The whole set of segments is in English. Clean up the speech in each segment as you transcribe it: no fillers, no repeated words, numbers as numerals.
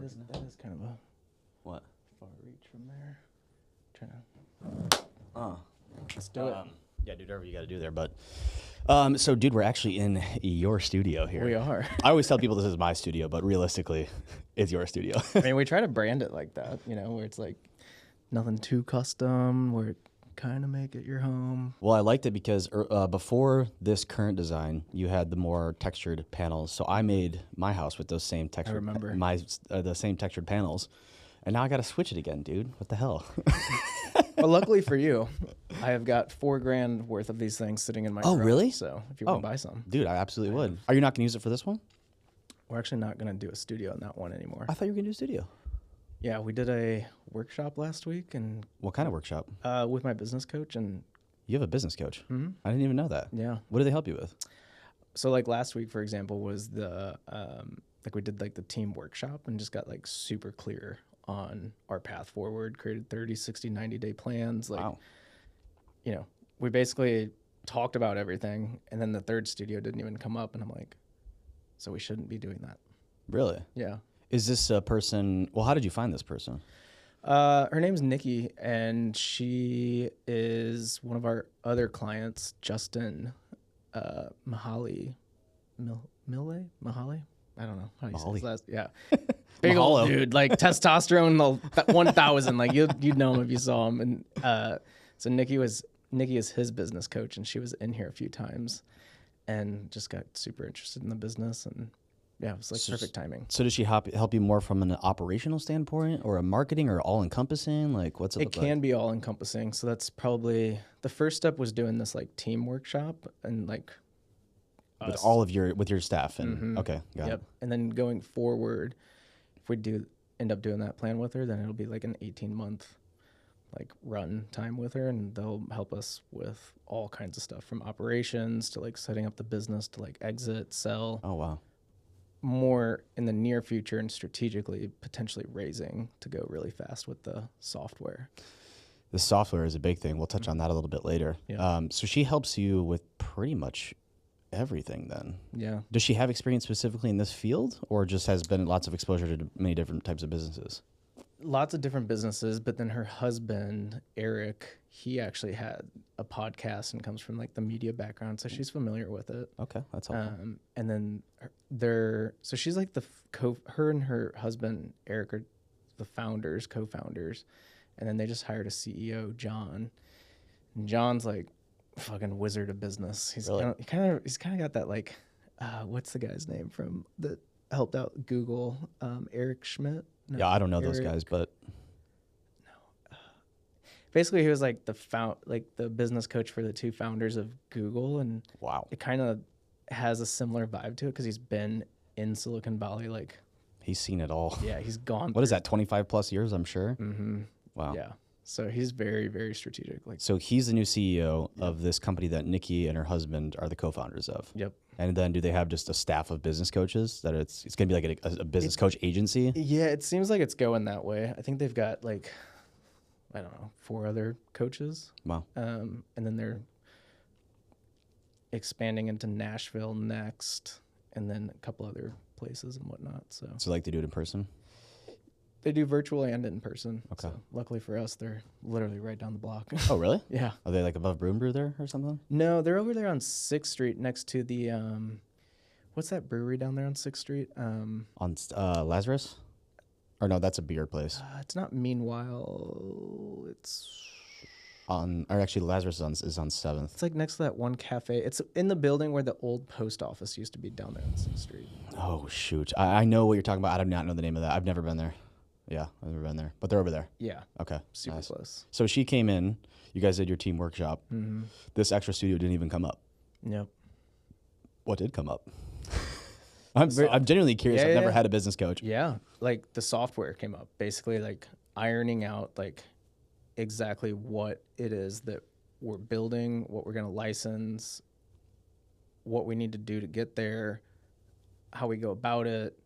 That is kind of a What? far reach from there. Let's do it. Yeah, do whatever you got to do there. But so, dude, we're actually in your studio here. We are. I always tell people this is my studio, but realistically, it's your studio. I mean, we try to brand it like that, where it's like nothing too custom, where it kind of make it your home. Well, I liked it because before this current design, you had the more textured panels. So I made my house with those same textured. I remember the same textured panels, and now I got to switch it again, dude. What the hell? Well, luckily for you, I have got $4,000 worth of these things sitting in my garage. Really? So if you want to buy some, dude, I absolutely would. Are you not going to use it for this one? We're actually not going to do a studio in that one anymore. I thought you were going to do a studio. Yeah, we did a workshop last week, and What kind of workshop? with my business coach, and You have a business coach. mm-hmm. I didn't even know that. Yeah. What do they help you with? So like last week, for example, was the like we did like the team workshop and just got like super clear on our path forward, created 30, 60, 90-day plans. Like, Wow. We basically talked about everything, and then the third studio didn't even come up, and I'm like, so we shouldn't be doing that. Really? Yeah. Is this a person? Well, how did you find this person? Her name's Nikki, and she is one of our other clients, Justin Mahali. Mahali? I don't know how you say his last. Yeah, big old dude, like testosterone 1,000. Like you'd know him if you saw him. And so Nikki is his business coach, and she was in here a few times, and just got super interested in the business, and yeah, it was like perfect timing. So does she help you more from an operational standpoint, or a marketing, or all encompassing? Like what's it? It can be all encompassing. So that's probably the first step was doing this like team workshop and like. With all of your staff and Mm-hmm. Okay, got it. And then going forward, if we do end up doing that plan with her, then it'll be like an 18-month like run time with her, and they'll help us with all kinds of stuff from operations to like setting up the business to like exit, sell. Oh wow. More in the near future and strategically potentially raising to go really fast with the software. The software is a big thing. We'll touch on that a little bit later. Yeah. So she helps you with pretty much everything then. Yeah. Does she have experience specifically in this field, or just has been lots of exposure to many different types of businesses? Lots of different businesses, but then her husband, Eric, he actually had a podcast and comes from like the media background, so she's familiar with it. Okay, that's helpful. And then so she's like her and her husband, Eric, are the co-founders, and then they just hired a CEO, John. And John's like fucking wizard of business. He's really? kind of got that like, what's the guy's name from that helped out Google? Eric Schmidt. No, yeah, I don't know those guys, but basically he was like the business coach for the two founders of Google, and wow, it kind of has a similar vibe to it because he's been in Silicon Valley. Like he's seen it all. Yeah, he's gone. What is that? 25 plus years, I'm sure. Mm-hmm. Wow. Yeah. So he's very, very strategic. Like, so he's the new CEO of this company that Nikki and her husband are the co-founders of. Yep. And then do they have just a staff of business coaches that it's going to be like a business coach agency? Yeah, it seems like it's going that way. I think they've got like, I don't know, 4 other coaches. Wow. And then they're expanding into Nashville next, and then a couple other places and whatnot. So like they do it in person? They do virtual and in person. Okay. So luckily for us, they're literally right down the block. Oh, really? Yeah. Are they like above Broom Brew there or something? No, they're over there on 6th Street next to the, what's that brewery down there on 6th Street? On Lazarus? Or no, that's a beer place. It's not Meanwhile. It's actually Lazarus is on 7th. It's like next to that one cafe. It's in the building where the old post office used to be down there on 6th Street. Oh, shoot. I know what you're talking about. I do not know the name of that. I've never been there. Yeah, I've never been there. But they're over there. Yeah. Okay. Super nice. close. So she came in. You guys did your team workshop. Mm-hmm. This extra studio didn't even come up. Yep. What did come up? I'm genuinely curious. I've never had a business coach. Yeah. Like the software came up. Basically like ironing out like exactly what it is that we're building, what we're going to license, what we need to do to get there, how we go about it,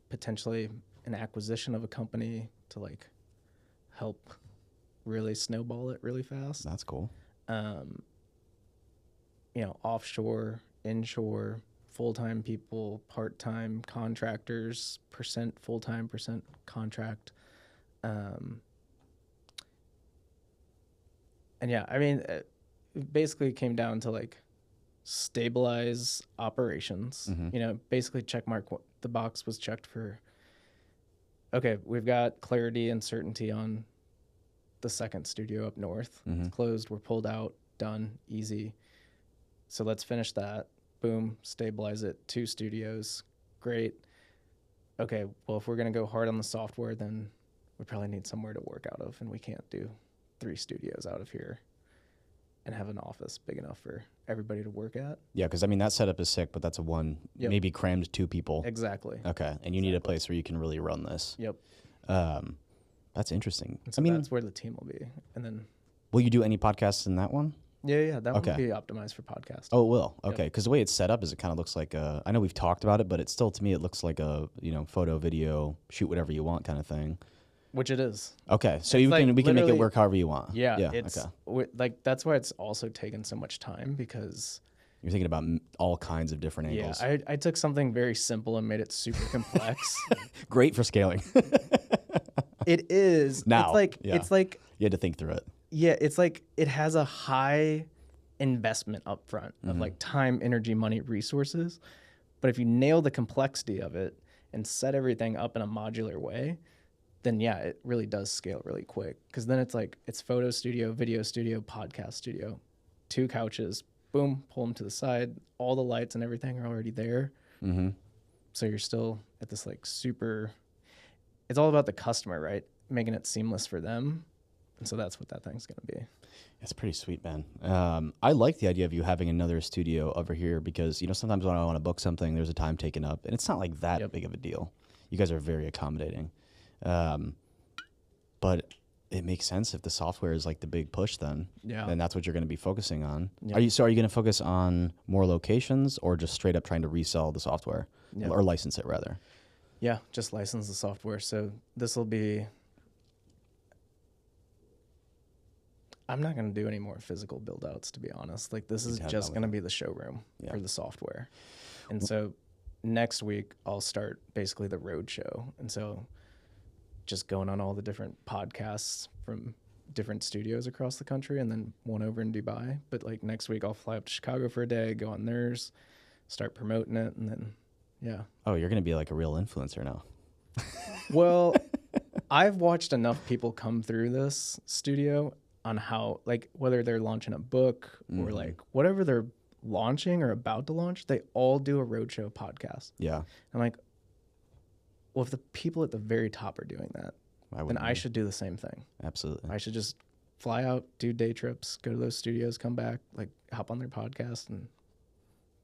potentially an acquisition of a company to like help really snowball it really fast. That's cool. Offshore, inshore, full-time people, part-time contractors, percent full-time, percent contract. And yeah, I mean, it basically came down to like stabilize operations. You know, basically check mark the box was checked for. Okay, we've got clarity and certainty on the second studio up north. It's closed. We're pulled out. Done. Easy. So let's finish that. Boom. Stabilize it. 2 studios. Great. Okay, well, if we're going to go hard on the software, then we probably need somewhere to work out of, and we can't do 3 studios out of here and have an office big enough for everybody to work at. Yeah, because I mean, that setup is sick, but that's a one, maybe crammed 2 people. Exactly. Okay, and you need a place where you can really run this. Yep. That's interesting. So I mean, that's where the team will be. And then, will you do any podcasts in that one? Yeah, that would be optimized for podcast. Oh, it will. Okay, because the way it's set up is it kind of looks like I know we've talked about it, but it's still, to me, it looks like a, you know, photo, video, shoot whatever you want kind of thing. Which it is. Okay, so we can make it work however you want. Yeah, it's like that's why it's also taken so much time, because you're thinking about all kinds of different angles. Yeah, I took something very simple and made it super complex. Great for scaling. It is. Now, it's like you had to think through it. Yeah, it's like it has a high investment up front of like time, energy, money, resources. But if you nail the complexity of it and set everything up in a modular way, then yeah, it really does scale really quick. Because then it's like, it's photo studio, video studio, podcast studio, 2 couches, boom, pull them to the side. All the lights and everything are already there. So you're still at this like super, it's all about the customer, right? Making it seamless for them. And so that's what that thing's going to be. It's pretty sweet, man. I like the idea of you having another studio over here because, you know, sometimes when I want to book something, there's a time taken up, and it's not like that big of a deal. You guys are very accommodating. But it makes sense if the software is like the big push then. Yeah. Then that's what you're going to be focusing on. Yep. Are you going to focus on more locations or just straight up trying to resell the software or license it rather? Yeah, just license the software. So this will be, I'm not going to do any more physical build outs, to be honest. Like this is just going to be the showroom for the software. And so next week I'll start basically the road show. And so just going on all the different podcasts from different studios across the country, and then one over in Dubai. But like next week I'll fly up to Chicago for a day, go on theirs, start promoting it, and then Oh, you're going to be like a real influencer now. Well, I've watched enough people come through this studio on how, like, whether they're launching a book or like whatever they're launching or about to launch, they all do a roadshow podcast. Yeah. I'm like, well, if the people at the very top are doing that, then I should do the same thing. Absolutely. I should just fly out, do day trips, go to those studios, come back, like hop on their podcast and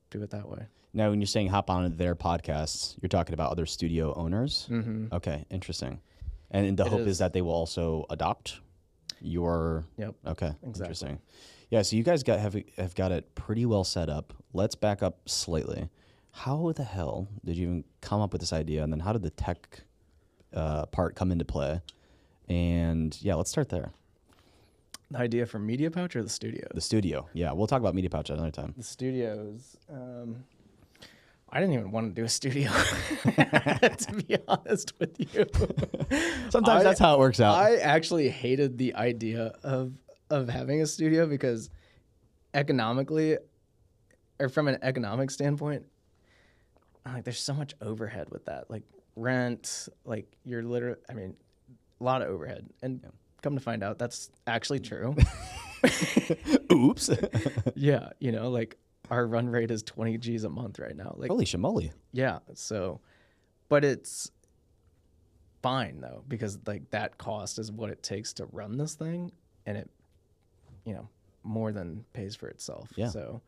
do it that way. Now, when you're saying hop on their podcasts, you're talking about other studio owners? Okay, interesting. And the hope is that they will also adopt your... Yep. Okay, exactly. Interesting. Yeah, so you guys have got it pretty well set up. Let's back up slightly. How the hell did you even come up with this idea? And then how did the tech part come into play? And yeah, let's start there. The idea for Media Pouch or the studio? The studio. Yeah, we'll talk about Media Pouch another time. The studios. I didn't even want to do a studio, to be honest with you. Sometimes that's how it works out. I actually hated the idea of having a studio because economically, or from an economic standpoint, I'm like, there's so much overhead with that. Like rent, like you're literally, I mean, a lot of overhead. And come to find out, that's actually true. Oops. Yeah, you know, like our run rate is 20 G's a month right now. Like, holy shamoly. Yeah, so, but it's fine though, because like that cost is what it takes to run this thing, and it, you know, more than pays for itself. Yeah. So,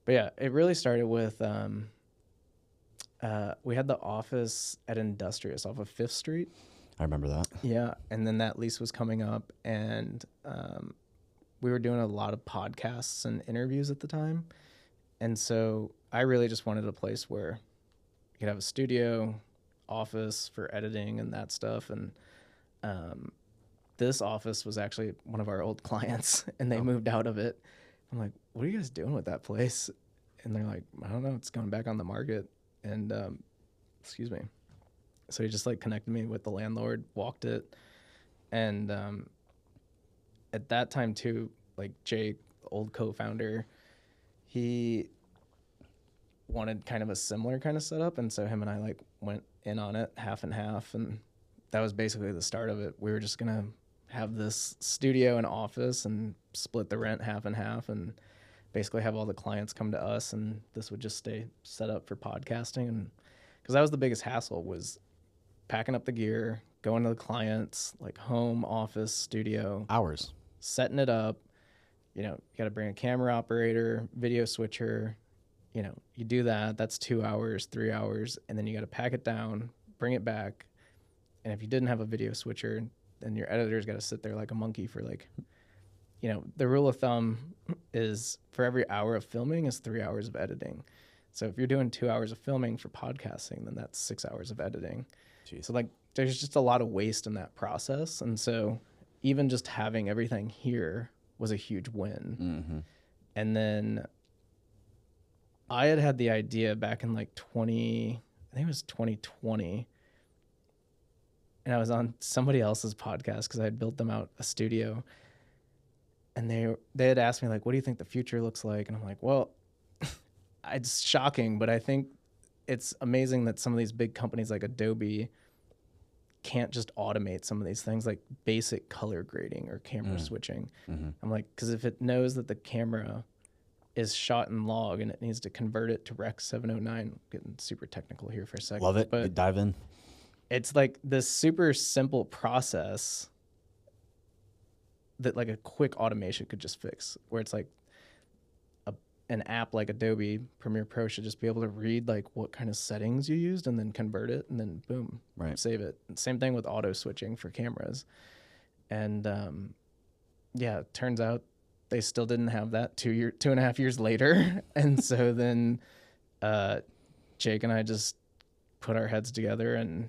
but yeah, it really started with, we had the office at Industrious off of 5th Street. I remember that. Yeah, and then that lease was coming up, and we were doing a lot of podcasts and interviews at the time. And so I really just wanted a place where you could have a studio, office for editing and that stuff. And this office was actually one of our old clients, and they moved out of it. I'm like, what are you guys doing with that place? And they're like, I don't know, it's going back on the market. And, excuse me. So he just like connected me with the landlord, walked it. And at that time too, like Jake, old co-founder, he wanted kind of a similar kind of setup. And so him and I like went in on it half and half. And that was basically the start of it. We were just going to have this studio and office and split the rent half and half and basically have all the clients come to us, and this would just stay set up for podcasting. And because that was the biggest hassle, was packing up the gear, going to the clients, like home, office, studio, Hours. setting it up. You know, you got to bring a camera operator, video switcher. You know, you do that, that's 2 hours, 3 hours, and then you got to pack it down, bring it back. And if you didn't have a video switcher, then your editor's got to sit there like a monkey for like, you know, the rule of thumb is for every hour of filming is 3 hours of editing. So if you're doing 2 hours of filming for podcasting, then that's 6 hours of editing. Jeez. So like there's just a lot of waste in that process. And so even just having everything here was a huge win. Mm-hmm. And then I had the idea back in like I think it was 2020. And I was on somebody else's podcast because I had built them out a studio. And they had asked me, like, what do you think the future looks like? And I'm like, well, it's shocking, but I think it's amazing that some of these big companies like Adobe can't just automate some of these things like basic color grading or camera switching. Mm-hmm. I'm like, because if it knows that the camera is shot in log and it needs to convert it to Rec 709, getting super technical here for a second. Love it. But Dive in. it's like this super simple process that like a quick automation could just fix, where it's like an app like Adobe Premiere Pro should just be able to read like what kind of settings you used and then convert it and then boom, Right. save it. And same thing with auto switching for cameras. And yeah, it turns out they still didn't have that 2.5 years later. And so then Jake and I just put our heads together and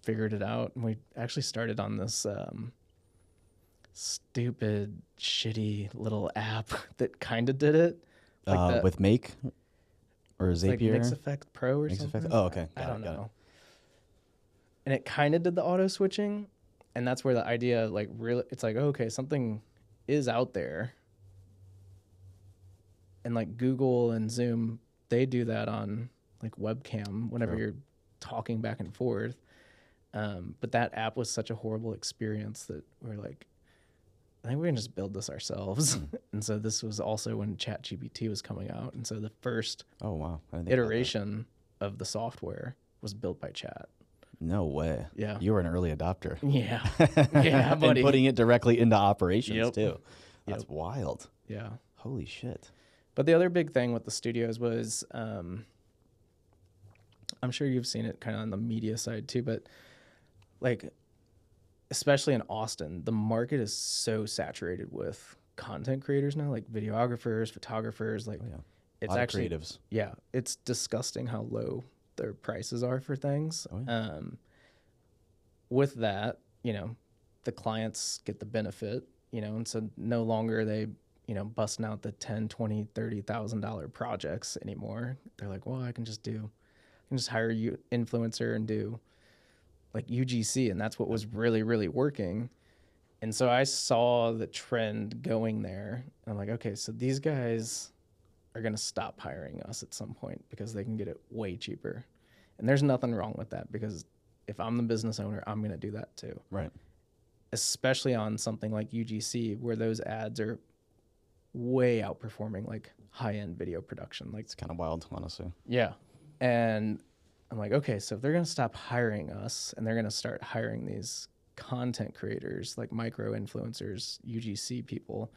figured it out. And we actually started on this stupid, shitty little app that kind of did it. Like with Make or like Zapier? Mix Effect Pro or Mix something. Effect? Oh, okay. I don't Got it. know. And it kind of did the auto switching, and that's where the idea, like, really, it's like, okay, something is out there, and like Google and Zoom, they do that on like webcam whenever you're talking back and forth. But that app was such a horrible experience that we're like, I think we can just build this ourselves. And so this was also when ChatGPT was coming out. And so the first Oh, wow. I didn't think about that. iteration of the software was built by Chat. No way. Yeah. You were an early adopter. Yeah. Yeah, buddy. And putting it directly into operations, Yep. too. That's Yep. wild. Yeah. Holy shit. But the other big thing with the studios was, I'm sure you've seen it kind of on the media side too, but like, especially in Austin, the market is so saturated with content creators now, like videographers, photographers, like it's Lot of actually, creatives. yeah, it's disgusting how low their prices are for things. Oh, yeah. With that, you know, the clients get the benefit, you know, and so no longer are they, you know, busting out the $10,000, $20,000, $30,000 projects anymore. They're like, well, I can just hire you influencer and do like UGC, and that's what was really, really working. And so I saw the trend going there. And I'm like, okay, so these guys are going to stop hiring us at some point because they can get it way cheaper. And there's nothing wrong with that, because if I'm the business owner, I'm going to do that too. Right. Especially on something like UGC, where those ads are way outperforming like high-end video production. Like, It's kind of wild, honestly. yeah. And I'm like, okay, so if they're going to stop hiring us and they're going to start hiring these content creators, like micro influencers, UGC people,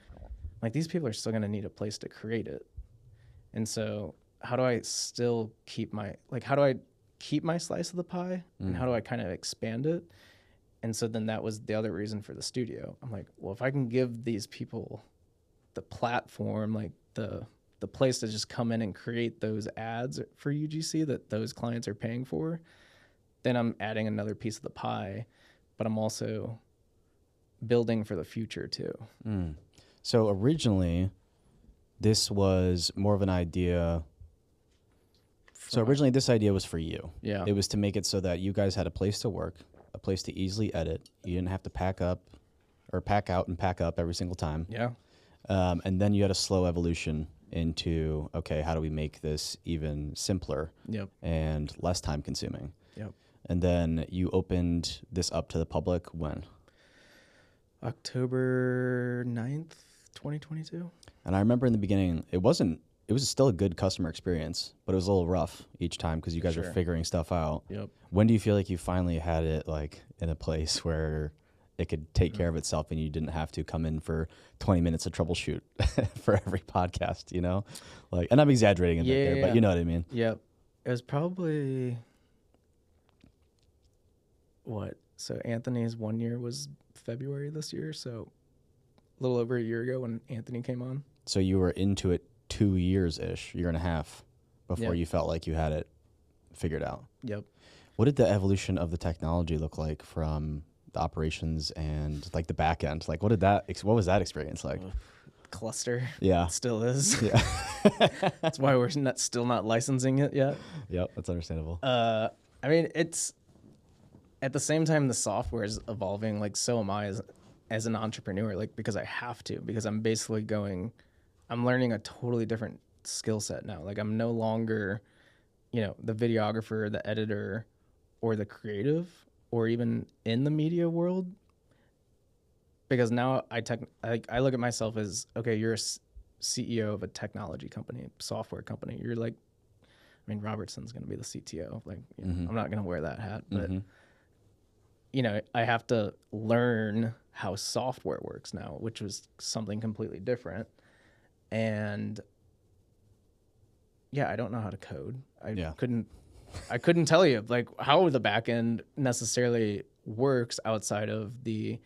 like these people are still going to need a place to create it. And so how do I still keep my slice of the pie, and how do I kind of expand it? And so then that was the other reason for the studio. I'm like, well, if I can give these people the platform, like the place to just come in and create those ads for UGC that those clients are paying for, then I'm adding another piece of the pie, but I'm also building for the future too. So originally, this was more of an idea So originally this idea was for you. Yeah. It was to make it so that you guys had a place to work, a place to easily edit. You didn't have to pack up or pack out and pack up every single time. Yeah. And then you had a slow evolution into, okay, how do we make this even simpler Yep. and less time consuming? Yep. And then you opened this up to the public when? October 9th, 2022. And I remember in the beginning, it was still a good customer experience, but it was a little rough each time because you guys were figuring stuff out. Yep. When do you feel like you finally had it like in a place where it could take care of itself and you didn't have to come in for 20 minutes of troubleshoot for every podcast, you know? Like, and I'm exaggerating a bit there, but you know what I mean? Yep. It was probably what? So Anthony's 1 year was February this year, so a little over a year ago when Anthony came on. So you were into it 2 years-ish, year and a half, before Yep. you felt like you had it figured out. Yep. What did the evolution of the technology look like from the operations and like the back end? Like, what was that experience like? Cluster. Yeah. It still is. Yeah. That's why we're still not licensing it yet. Yep, that's understandable. I mean, it's at the same time the software is evolving. Like, so am I as an entrepreneur. Like, because I have to. Because I'm basically I'm learning a totally different skill set now. Like, I'm no longer, the videographer, the editor, or the creative, or even in the media world. Because now I look at myself as, okay, you're a CEO of a technology company, software company. You're like, I mean, Robertson's going to be the CTO. Like, I'm not going to wear that hat, but I have to learn how software works now, which was something completely different. And yeah, I don't know how to code. I couldn't tell you like how the back end necessarily works outside of the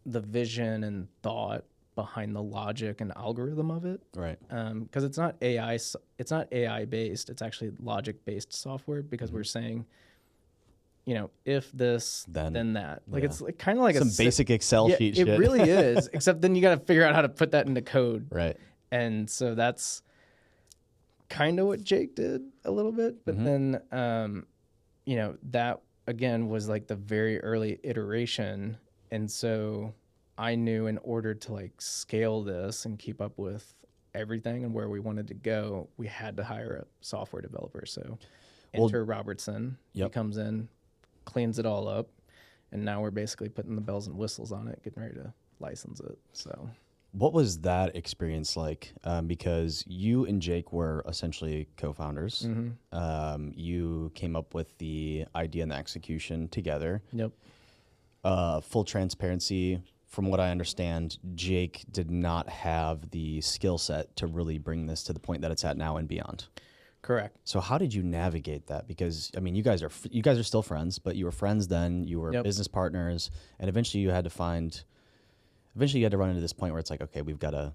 the vision and thought behind the logic and algorithm of it. Right. Because it's not AI based. It's actually logic based software because we're saying, if this, then that. Like, it's like, kind of like some basic Excel sheet shit. It really is, except then you got to figure out how to put that into code. Right. And so that's kind of what Jake did a little bit. But then, that again was like the very early iteration. And so I knew in order to like scale this and keep up with everything and where we wanted to go, we had to hire a software developer. So enter Robertson. He comes in, cleans it all up, and now we're basically putting the bells and whistles on it, getting ready to license it. So what was that experience like? Because you and Jake were essentially co-founders. You came up with the idea and the execution together. Yep. Full transparency, from what I understand, Jake did not have the skill set to really bring this to the point that it's at now and beyond. Correct. So how did you navigate that? Because I mean, you guys are still friends, but you were friends then. You were business partners, and eventually you had to run into this point where it's like, okay, we've got to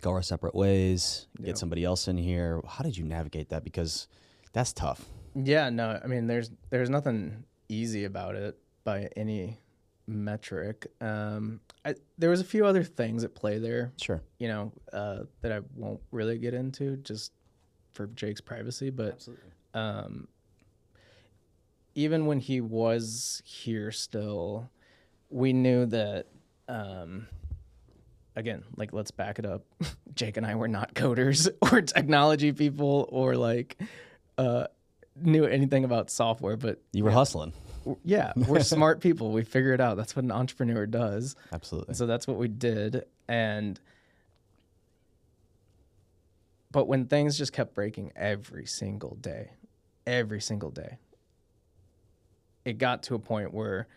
go our separate ways, get somebody else in here. How did you navigate that? Because that's tough. Yeah. No. I mean, there's nothing easy about it by any metric. There was a few other things at play there. Sure. That I won't really get into just for Jake's privacy, but absolutely. Even when he was here still, we knew that, again, like, let's back it up. Jake and I were not coders or technology people or like, knew anything about software, but you were hustling. Yeah. We're smart people. We figure it out. That's what an entrepreneur does. Absolutely. So that's what we did. But when things just kept breaking every single day, it got to a point where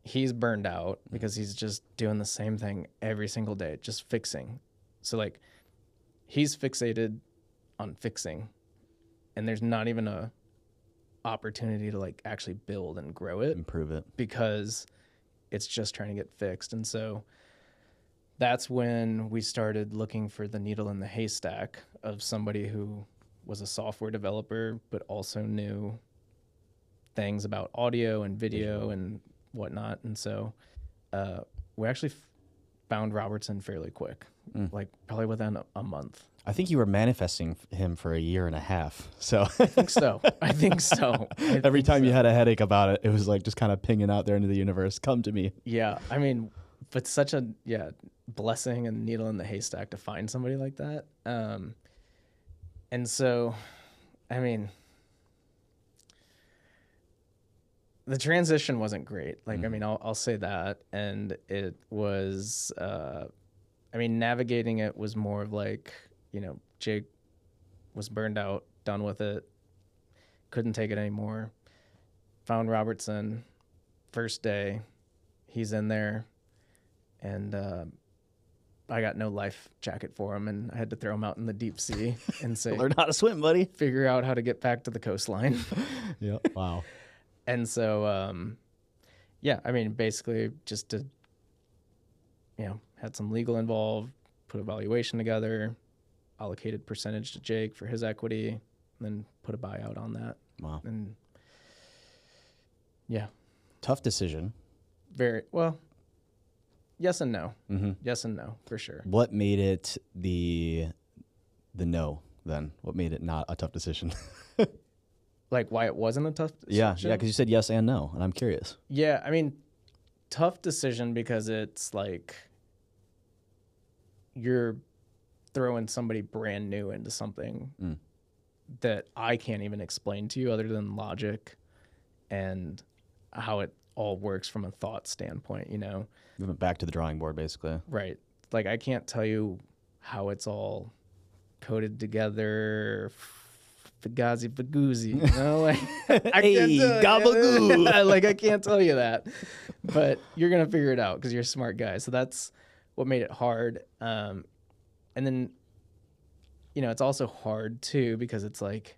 he's burned out because he's just doing the same thing every single day, just fixing. So like he's fixated on fixing, and there's not even a opportunity to like actually build and grow it, improve it, because it's just trying to get fixed. And so that's when we started looking for the needle in the haystack of somebody who was a software developer, but also knew things about audio and video and whatnot. And so we actually found Robertson fairly quick. like probably within a month. I think you were manifesting him for a year and a half. So I think so. I think so. every time you had a headache about it, it was like just kind of pinging out there into the universe. Come to me. Yeah. I mean, but such a blessing and needle in the haystack to find somebody like that. And so, I mean, the transition wasn't great. Like, I mean, I'll say that. And it was, I mean, navigating it was more of like, you know, Jake was burned out, done with it, couldn't take it anymore. Found Robertson, first day, he's in there, and I got no life jacket for him, and I had to throw him out in the deep sea and say, Learn how to swim, buddy. figure out how to get back to the coastline. Yeah. Wow. And so, yeah, I mean, basically just to, you know, had some legal involved, put a valuation together, allocated percentage to Jake for his equity, and then put a buyout on that. Wow. And yeah, Tough decision. very well. Yes and no. Mm-hmm. Yes and no, for sure. What made it the no then? What made it not a tough decision? Like why it wasn't a tough decision? Yeah, because you said yes and no, and I'm curious. Yeah, I mean, tough decision because it's like you're throwing somebody brand new into something that I can't even explain to you other than logic and how it all works from a thought standpoint, you know? We went back to the drawing board, basically. Right. Like I can't tell you how it's all coded together. Fagazi Fagoozy, you know, like I Hey, gabagoo. like I can't tell you that, but you're gonna figure it out because you're a smart guy. So that's what made it hard. And then, you know, it's also hard too because it's like,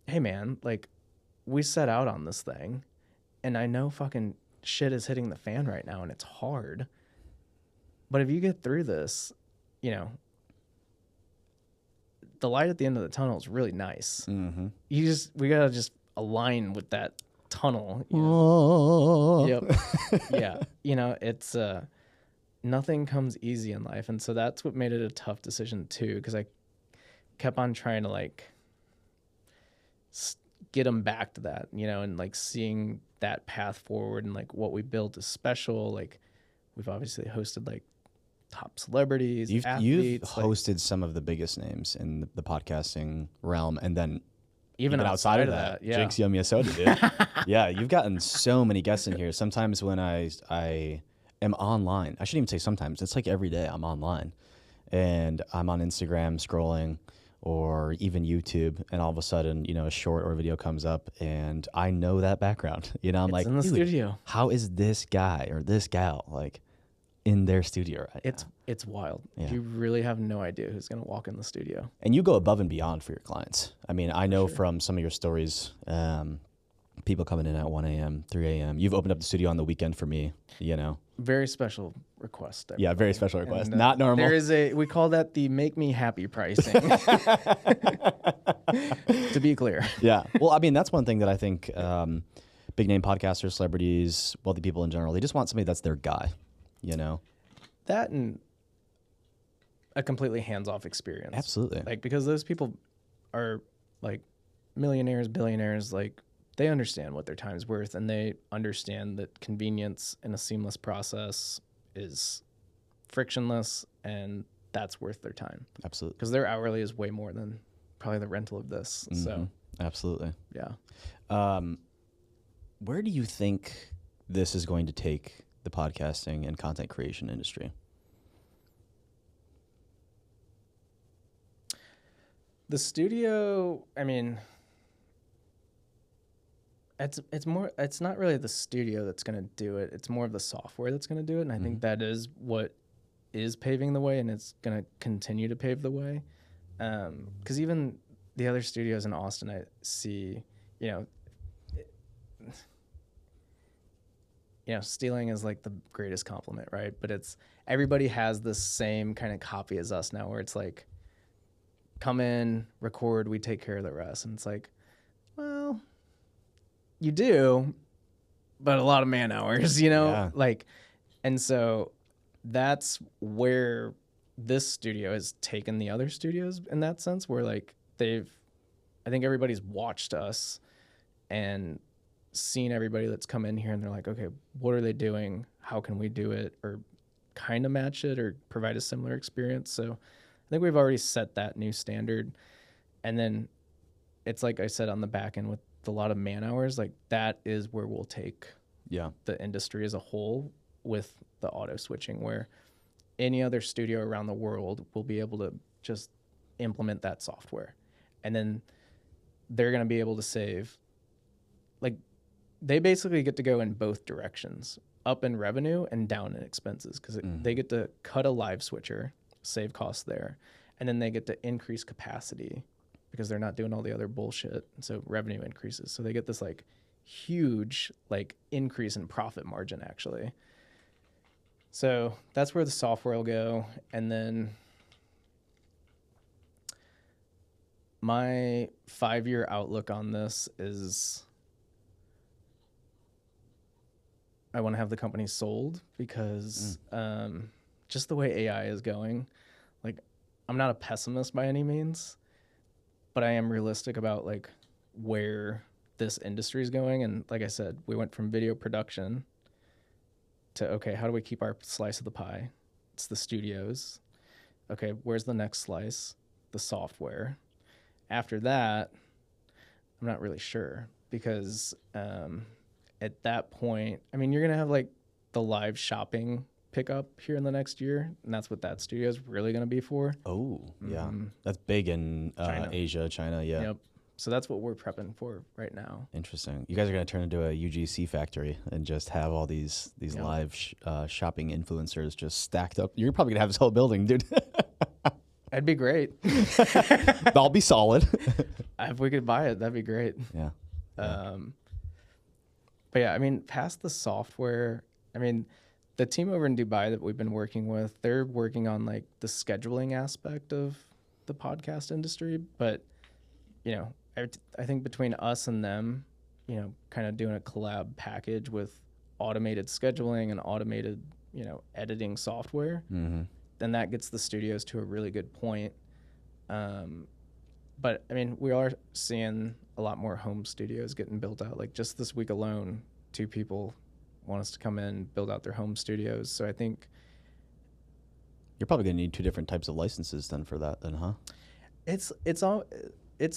hey man, like we set out on this thing, and I know fucking shit is hitting the fan right now, and it's hard. But if you get through this, you know, the light at the end of the tunnel is really nice. Mm-hmm. We gotta just align with that tunnel. You know? Yep. Yeah. You know, it's nothing comes easy in life, and so that's what made it a tough decision too. Because I kept on trying to like get them back to that, you know, and like seeing that path forward and like what we built is special. Like we've obviously hosted like top celebrities, You've athletes, hosted some of the biggest names in the podcasting realm, and then even outside of that, yeah. Jake's Yummy Soda, dude. Yeah, you've gotten so many guests in here. Sometimes when I am online, I shouldn't even say sometimes. It's like every day I'm online, and I'm on Instagram scrolling, or even YouTube, and all of a sudden, you know, a short or a video comes up, and I know that background. You know, I'm like, in the dude, studio. how is this guy or this gal like in their studio right now? It's wild. Yeah. You really have no idea who's gonna walk in the studio. And you go above and beyond for your clients. I mean, I know from some of your stories, people coming in at 1 a.m., 3 a.m. You've opened up the studio on the weekend for me, you know. Very special request. Yeah, very special request. And, Not normal. There is we call that the make me happy pricing. To be clear. Yeah. Well, I mean, that's one thing that I think big name podcasters, celebrities, wealthy people in general, they just want somebody that's their guy, you know. That and a completely hands-off experience. Absolutely. Like, because those people are like millionaires, billionaires, like they understand what their time's worth, and they understand that convenience in a seamless process is frictionless, and that's worth their time. Absolutely. Because their hourly is way more than probably the rental of this. Mm-hmm. So absolutely. yeah. Where do you think this is going to take the podcasting and content creation industry? The studio, I mean, it's not really the studio that's going to do it. It's more of the software that's going to do it. And I think that is what is paving the way, and it's going to continue to pave the way. Because even the other studios in Austin, I see, you know, stealing is like the greatest compliment, right? But it's everybody has the same kind of copy as us now, where it's like, come in, record, we take care of the rest. And it's like, well, you do, but a lot of man hours, you know? Yeah. Like, and so that's where this studio has taken the other studios in that sense, where like I think everybody's watched us and seen everybody that's come in here, and they're like, okay, what are they doing? How can we do it, or kind of match it, or provide a similar experience? So I think we've already set that new standard. And then it's like I said, on the back end with a lot of man hours, like that is where we'll take the industry as a whole with the auto switching, where any other studio around the world will be able to just implement that software. And then they're going to be able to save, like, they basically get to go in both directions, up in revenue and down in expenses, because they get to cut a live switcher, save costs there, and then they get to increase capacity because they're not doing all the other bullshit. And so revenue increases. So they get this like huge like increase in profit margin actually. So that's where the software will go. And then my 5-year outlook on this is I want to have the company sold because just the way AI is going, like, I'm not a pessimist by any means, but I am realistic about like where this industry is going. And like I said, we went from video production to, okay, how do we keep our slice of the pie? It's the studios. Okay, where's the next slice? The software. After that, I'm not really sure, because at that point, I mean, you're going to have like the live shopping pickup here in the next year, and that's what that studio is really going to be for. Oh, yeah. That's big in Asia, China, yeah. Yep. So that's what we're prepping for right now. Interesting. You guys are going to turn into a UGC factory and just have all these live shopping influencers just stacked up. You're probably going to have this whole building, dude. That'd be great. I'll be solid. If we could buy it, that'd be great. Yeah. But yeah, I mean, past the software, I mean, the team over in Dubai that we've been working with, they're working on like the scheduling aspect of the podcast industry. But, you know, I think between us and them, you know, kind of doing a collab package with automated scheduling and automated, you know, editing software, then that gets the studios to a really good point. But I mean, we are seeing a lot more home studios getting built out. Like just this week alone, 2 people want us to come in, build out their home studios. So I think you're probably going to need 2 different types of licenses then for that then, huh? It's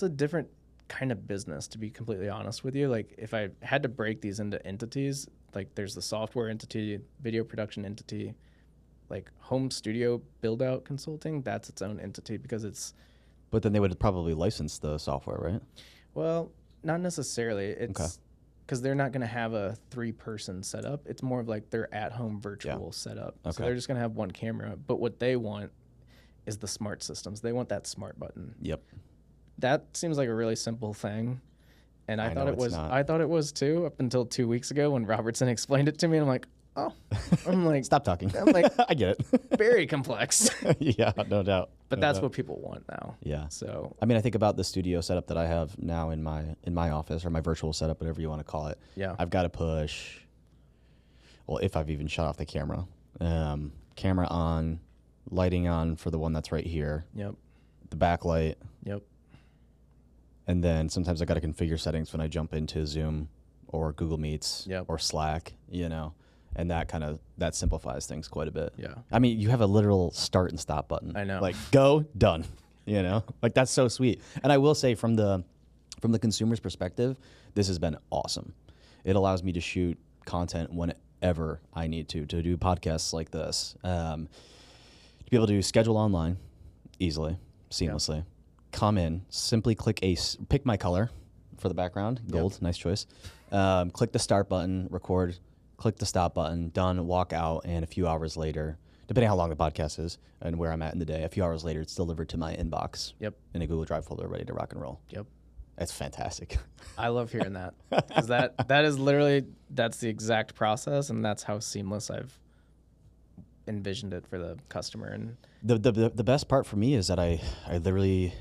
a different kind of business, to be completely honest with you. Like if I had to break these into entities, like there's the software entity, video production entity, like home studio build out consulting, that's its own entity because it's. But then they would probably license the software, right? Well, not necessarily. It's because they're not going to have a 3-person setup. It's more of like their at-home virtual setup. Okay. So they're just going to have one camera. But what they want is the smart systems. They want that smart button. Yep. That seems like a really simple thing. And I thought it was. I thought it was too, up until 2 weeks ago when Robertson explained it to me. And I'm like, oh, I'm like, stop talking. I'm like, I get it. Very complex. Yeah, no doubt. But that's what people want now. Yeah. So I mean, I think about the studio setup that I have now in my office, or my virtual setup, whatever you want to call it. Yeah. I've got to push. Well, if I've even shut off the camera, camera on, lighting on for the one that's right here. Yep. The backlight. Yep. And then sometimes I got to configure settings when I jump into Zoom or Google Meets or Slack, you know. And that simplifies things quite a bit. Yeah. I mean, you have a literal start and stop button. I know. Like go, done. You know? Like that's so sweet. And I will say from the consumer's perspective, this has been awesome. It allows me to shoot content whenever I need to do podcasts like this. To be able to schedule online easily, seamlessly. Yeah. Come in, simply pick my color for the background, gold, nice choice. Click the start button, record. Click the stop button, done, walk out, and a few hours later, depending how long the podcast is and where I'm at in the day, a few hours later, it's delivered to my inbox in a Google Drive folder, ready to rock and roll. Yep. That's fantastic. I love hearing that. Because that is literally, that's the exact process, and that's how seamless I've envisioned it for the customer. And the best part for me is that I literally,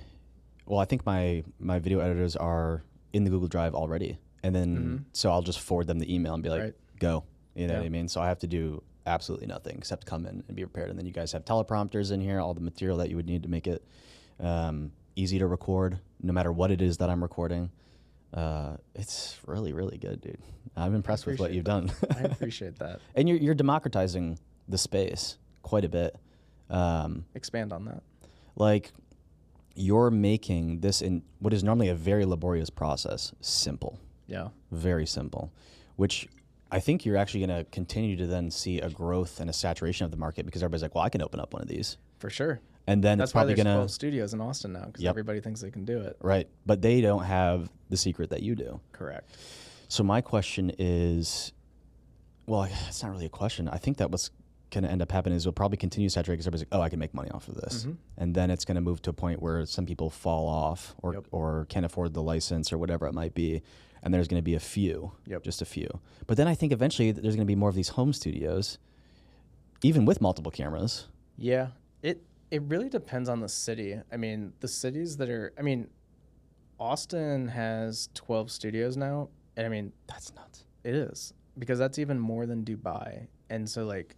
well, I think my video editors are in the Google Drive already. And then, so I'll just forward them the email and be like, go. You know what I mean? So I have to do absolutely nothing except come in and be prepared. And then you guys have teleprompters in here, all the material that you would need to make it easy to record, no matter what it is that I'm recording. It's really, really good, dude. I'm impressed with what you've done. I appreciate that. And you're democratizing the space quite a bit. Expand on that. Like, you're making this in what is normally a very laborious process simple. Yeah. Very simple, which I think you're actually going to continue to then see a growth and a saturation of the market because everybody's like, well, I can open up one of these. For sure. And then that's it's probably why there's going to 12 studios in Austin now because everybody thinks they can do it. Right. But they don't have the secret that you do. Correct. So my question is, well, it's not really a question. I think that what's going to end up happening is it'll probably continue to saturate because everybody's like, oh, I can make money off of this. And then it's going to move to a point where some people fall off or can't afford the license or whatever it might be. And there's going to be a few, just a few. But then I think eventually there's going to be more of these home studios, even with multiple cameras. Yeah. It really depends on the city. I mean, the cities that are, I mean, Austin has 12 studios now. And I mean, that's nuts. It is because that's even more than Dubai. And so like,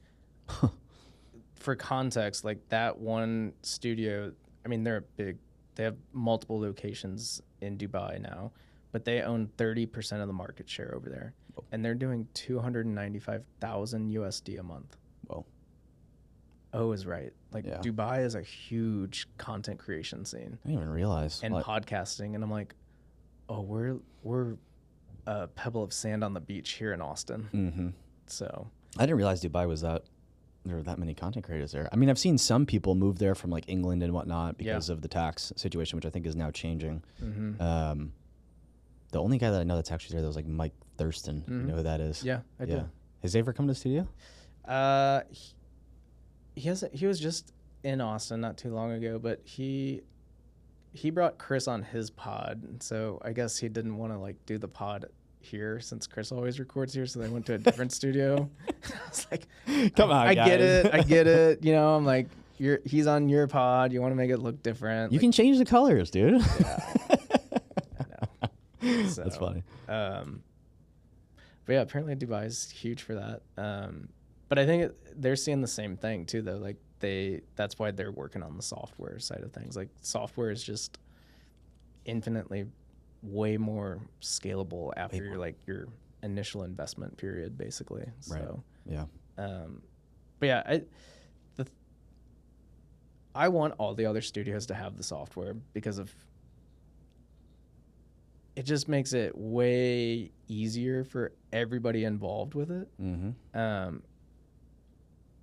for context, like that one studio, I mean, they have multiple locations in Dubai now, but they own 30% of the market share over there. Whoa. And they're doing 295,000 USD a month. Whoa. O is right. Like Dubai is a huge content creation scene. I didn't even realize. And podcasting. And I'm like, oh, we're a pebble of sand on the beach here in Austin. Mm-hmm. So I didn't realize Dubai was that. There were that many content creators there. I mean, I've seen some people move there from like England and whatnot because of the tax situation, which I think is now changing. Mm-hmm. The only guy that I know that's actually there that was like Mike Thurston. Mm-hmm. You know who that is? Yeah, I do. Has he ever come to the studio? He was just in Austin not too long ago, but he brought Chris on his pod, so I guess he didn't want to like do the pod here since Chris always records here, so they went to a different studio. I was like, come on, I guys. get it. You know, I'm like, he's on your pod. You want to make it look different. You can change the colors, dude. Yeah, I know. So, that's funny. But yeah, apparently Dubai's huge for that. But I think they're seeing the same thing too, though. Like that's why they're working on the software side of things. Like software is just infinitely way more scalable after your initial investment period, basically. Right. So, yeah. But yeah, I want all the other studios to have the software because it just makes it way easier for everybody involved with it. Mm-hmm.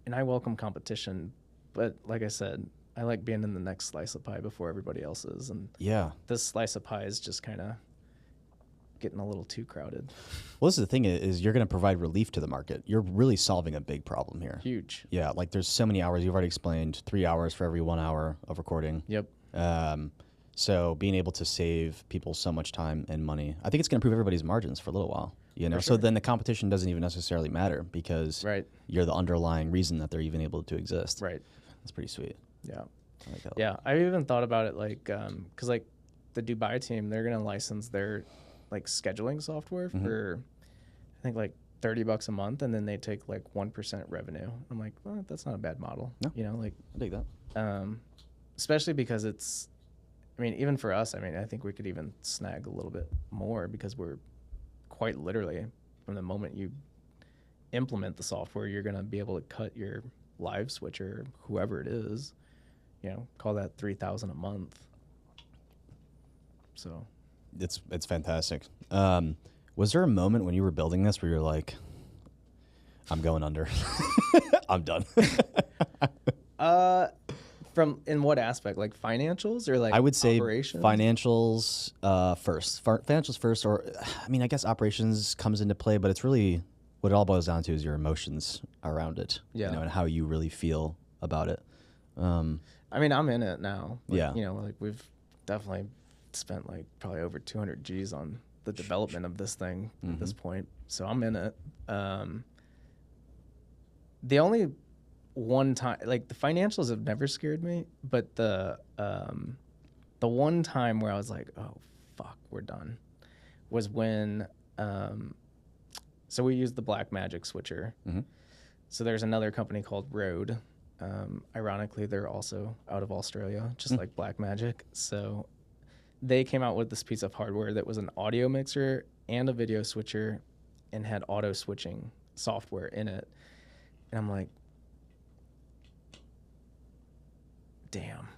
And I welcome competition, but like I said, I like being in the next slice of pie before everybody else is. And this slice of pie is just kind of getting a little too crowded. Well, this is the thing is you're going to provide relief to the market. You're really solving a big problem here. Huge. Yeah. Like there's so many hours. You've already explained 3 hours for every 1 hour of recording. Yep. So being able to save people so much time and money, I think it's going to improve everybody's margins for a little while. You know, so then the competition doesn't even necessarily matter because you're the underlying reason that they're even able to exist. Right. That's pretty sweet. Yeah. I like that. Yeah. I even thought about it like, cause like the Dubai team, they're going to license their like scheduling software for, I think like $30 a month. And then they take like 1% revenue. I'm like, well, that's not a bad model. No. You know, like I dig that. Especially because I mean, even for us, I mean, I think we could even snag a little bit more because we're quite literally from the moment you implement the software, you're going to be able to cut your live switcher, whoever it is, you know, call that $3,000 a month. So it's fantastic. Was there a moment when you were building this where you're like, I'm going under, I'm done? From in what aspect, like financials or like I would say operations? Financials first. Financials first, or I mean, I guess operations comes into play, but it's really what it all boils down to is your emotions around it, you know, and how you really feel about it. I mean, I'm in it now. Like, yeah, you know, like we've definitely spent like probably over 200 G's on the development of this thing at this point, so I'm in it. The only one time, like the financials have never scared me, but the one time where I was like, oh fuck, we're done, was when so we used the Black Magic switcher, So there's another company called Rode. Ironically, they're also out of Australia, just like Blackmagic. So they came out with this piece of hardware that was an audio mixer and a video switcher and had auto switching software in it. And I'm like, damn.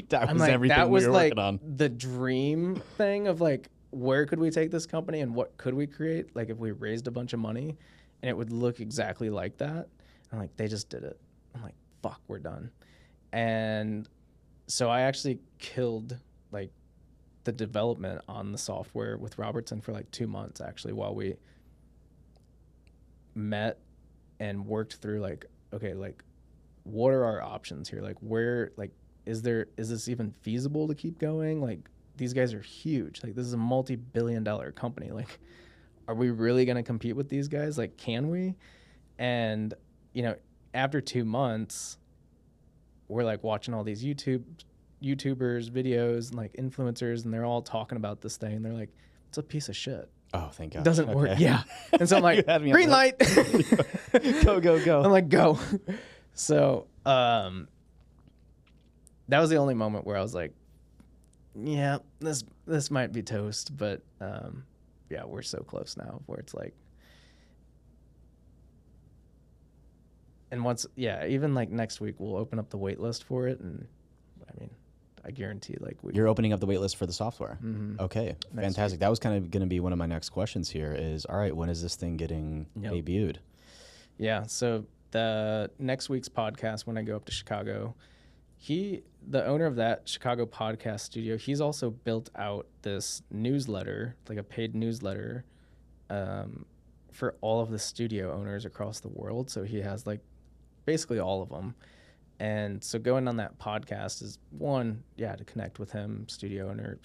That I'm was like, everything that was we were like working on. the dream thing of like, where could we take this company and what could we create? Like if we raised a bunch of money and it would look exactly like that. I'm like, they just did it. I'm like, fuck, we're done. And so I actually killed like the development on the software with Robertson for like 2 months actually, while we met and worked through like, okay, like what are our options here? Like where, like, is this even feasible to keep going? Like these guys are huge. Like this is a multi-billion-dollar company. Like, are we really going to compete with these guys? Like, can we? And, you know, after 2 months, we're like watching all these YouTubers, videos, and like influencers, and they're all talking about this thing. And they're like, it's a piece of shit. Oh, thank God. It doesn't work. Yeah. And so I'm You like, had me on green that. light. Go. I'm like, go. So that was the only moment where I was like, yeah, this might be toast. But yeah, we're so close now where it's like, and once, yeah, even like next week we'll open up the wait list for it. And I mean, I guarantee like You're opening up the wait list for the software. Mhm. Okay, Next fantastic. That was kind of going to be one of my next questions here is, all right, when is this thing getting debuted? Yeah, so the next week's podcast, when I go up to Chicago, the owner of that Chicago podcast studio, he's also built out this newsletter, like a paid newsletter, for all of the studio owners across the world. So he has like basically all of them. And so going on that podcast is one, yeah, to connect with him, studio owner,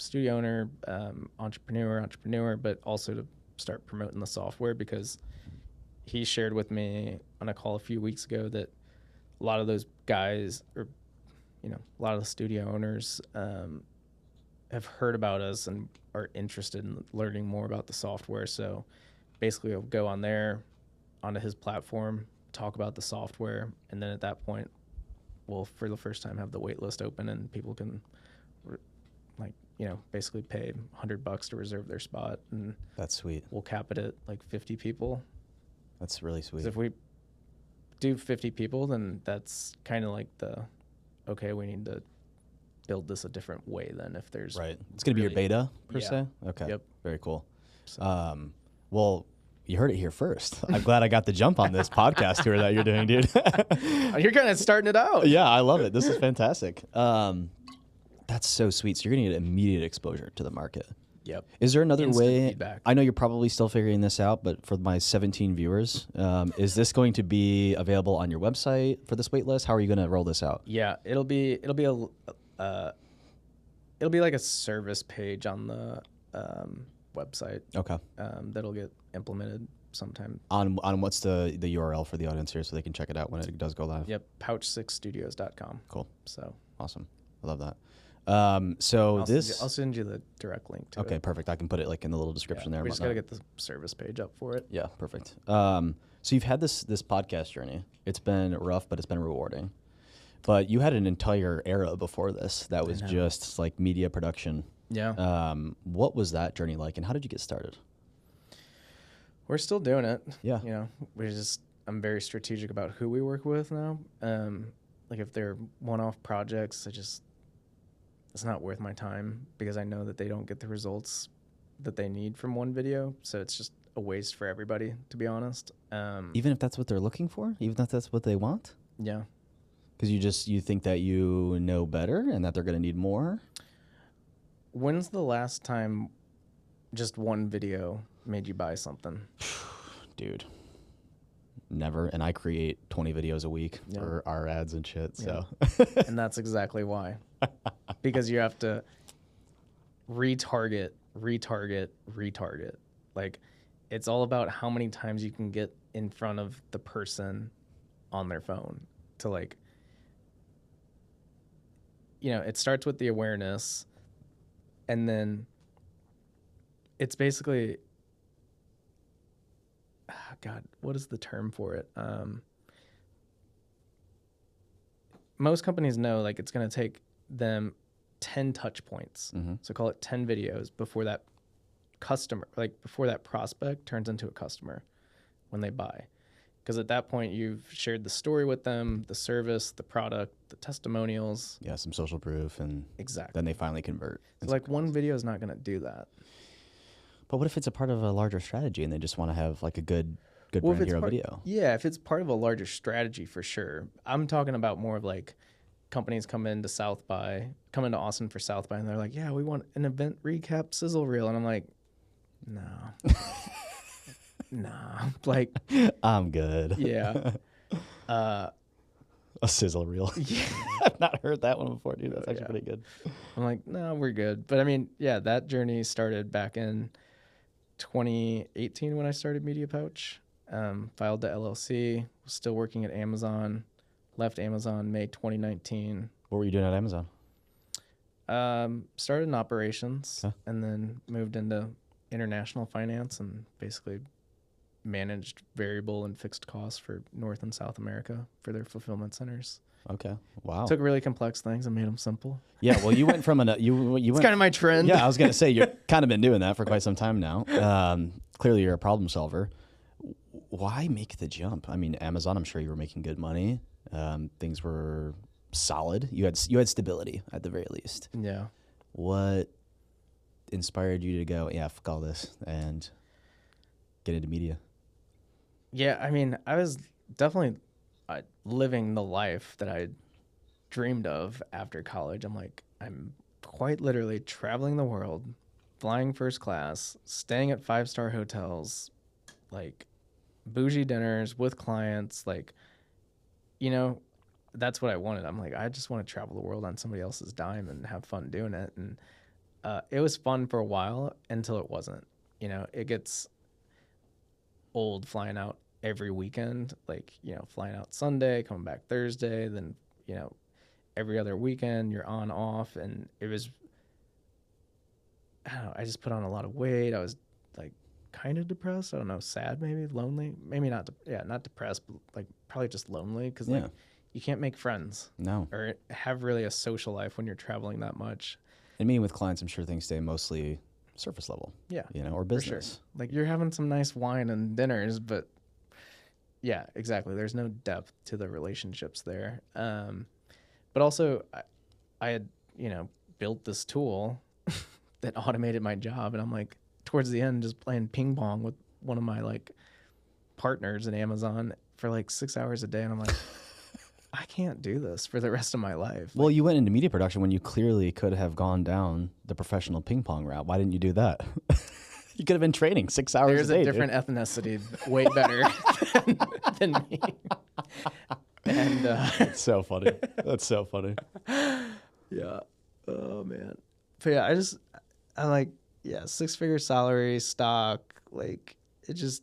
entrepreneur, but also to start promoting the software, because he shared with me on a call a few weeks ago that a lot of those guys, or a lot of the studio owners have heard about us and are interested in learning more about the software. So basically I'll go on there, onto his platform, talk about the software, and then at that point we'll, for the first time, have the wait list open and people can basically pay $100 to reserve their spot. And That's sweet. we'll cap it at like 50 people. That's really sweet. If we do 50 people, then that's kind of like okay, we need to build this a different way then, if there's right. It's going to be your beta per se? Okay. Yep. Very cool. So. Well, you heard it here first. I'm glad I got the jump on this podcast tour that you're doing, dude. You're kind of starting it out. Yeah, I love it. This is fantastic. That's so sweet. So you're going to get immediate exposure to the market. Yep. Is there another Instant way? feedback. I know you're probably still figuring this out, but for my 17 viewers, is this going to be available on your website for this wait list? How are you going to roll this out? Yeah, it'll be like a service page on the website. Okay. That'll get implemented sometime. On what's the URL for the audience here so they can check it out when it does go live? Yep, pouch6studios.com. Cool. So awesome. I love that. I'll This send you the direct link to it. okay, perfect. I can put it like in the little description there. We and just got to whatnot. get the service page up for it. Yeah, perfect. So you've had this podcast journey. It's been rough, but it's been rewarding. But you had an entire era before this that was just like media production. Yeah. What was that journey like, and how did you get started? We're still doing it. Yeah. I'm very strategic about who we work with now. Like if they're one-off projects, it's not worth my time, because I know that they don't get the results that they need from one video. So it's just a waste for everybody, to be honest. Even if that's what they're looking for, even if that's what they want? Yeah. Because you think that you know better and that they're going to need more? When's the last time just one video made you buy something? Dude. Never. And I create 20 videos a week for our ads and shit. So, And that's exactly why. Because you have to retarget. Like, it's all about how many times you can get in front of the person on their phone to it starts with the awareness, and then it's basically, God, what is the term for it? Most companies know like it's going to take them 10 touch points. So call it 10 videos before that customer, like before that prospect turns into a customer when they buy. Because at that point, you've shared the story with them, the service, the product, the testimonials. Yeah, some social proof, and Exactly. then they finally convert. So like one video is not going to do that. But what if it's a part of a larger strategy and they just want to have like a good brand hero video? Yeah, if it's part of a larger strategy, for sure. I'm talking about more of like companies come into Austin for South by, and they're like, yeah, we want an event recap sizzle reel. And I'm like, no. Nah. Like, I'm good. Yeah. A sizzle reel. Yeah. I've not heard that one before, dude. That's actually pretty good. I'm like, no, we're good. But I mean, yeah, that journey started back in 2018 when I started Media Pouch. Filed the LLC, was still working at Amazon, left Amazon May 2019. What were you doing at Amazon? Started in operations and then moved into international finance and basically managed variable and fixed costs for North and South America for their fulfillment centers. Okay. Wow. Took really complex things and made them simple. Yeah. Well, you went from you It's went kind of my trend. Yeah, I was gonna say you've kind of been doing that for quite some time now. Clearly, you're a problem solver. Why make the jump? I mean, Amazon. I'm sure you were making good money. Things were solid. You had stability at the very least. Yeah. What inspired you to go? Yeah, fuck all this and get into media. Yeah, I mean, I was definitely living the life that I dreamed of after college. I'm quite literally traveling the world, flying first class, staying at 5-star hotels, like bougie dinners with clients. Like, you know, that's what I wanted. I'm like, I just want to travel the world on somebody else's dime and have fun doing it. And it was fun for a while until it wasn't. You know, it gets old flying out every weekend, like, you know, flying out Sunday, coming back Thursday, then, you know, every other weekend you're on off. And it was, I don't know, I just put on a lot of weight. I was like kind of depressed. I don't know, sad, maybe lonely, maybe not. Not depressed, but like probably just lonely. Cause like you can't make friends or have really a social life when you're traveling that much. And meeting with clients, I'm sure things stay mostly surface level. Yeah. You know, or business. Sure. Like you're having some nice wine and dinners, but yeah, exactly. There's no depth to the relationships there. But also I had, you know, built this tool that automated my job. And I'm like, towards the end, just playing ping pong with one of my like partners at Amazon for like 6 hours a day. And I'm like, I can't do this for the rest of my life. Well, you went into media production when you clearly could have gone down the professional ping pong route. Why didn't you do that? You could have been training 6 hours There's a day. There's a different ethnicity way better than me. And that's so funny. That's so funny. Yeah. Oh, man. But yeah, I'm like, yeah, 6-figure salary, stock, like it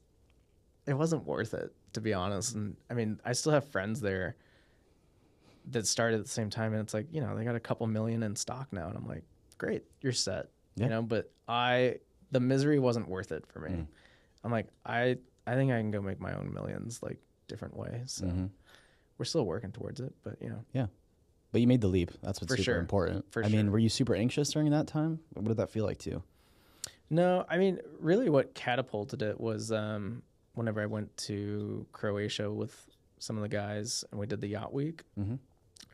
wasn't worth it, to be honest. And I mean, I still have friends there that started at the same time, and it's like, you know, they got a couple million in stock now, and I'm like, great, you're set. You know, but the misery wasn't worth it for me. I'm like, I think I can go make my own millions, like different ways. So we're still working towards it, but you know. Yeah. But you made the leap. That's what's for super sure. important. I mean, were you super anxious during that time? What did that feel like to you? No, I mean, really what catapulted it was whenever I went to Croatia with some of the guys and we did the yacht week.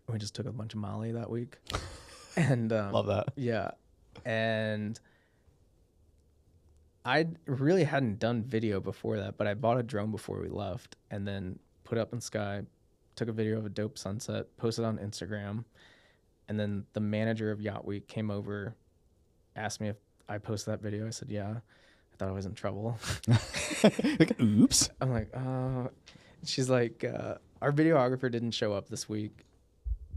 We just took a bunch of Molly that week. And love that. Yeah. And I really hadn't done video before that, but I bought a drone before we left and then put it up in the sky, took a video of a dope sunset, posted on Instagram. And then the manager of Yacht Week came over, asked me if I posted that video. I said, yeah. I thought I was in trouble. Like, oops. I'm like, she's like, our videographer didn't show up this week.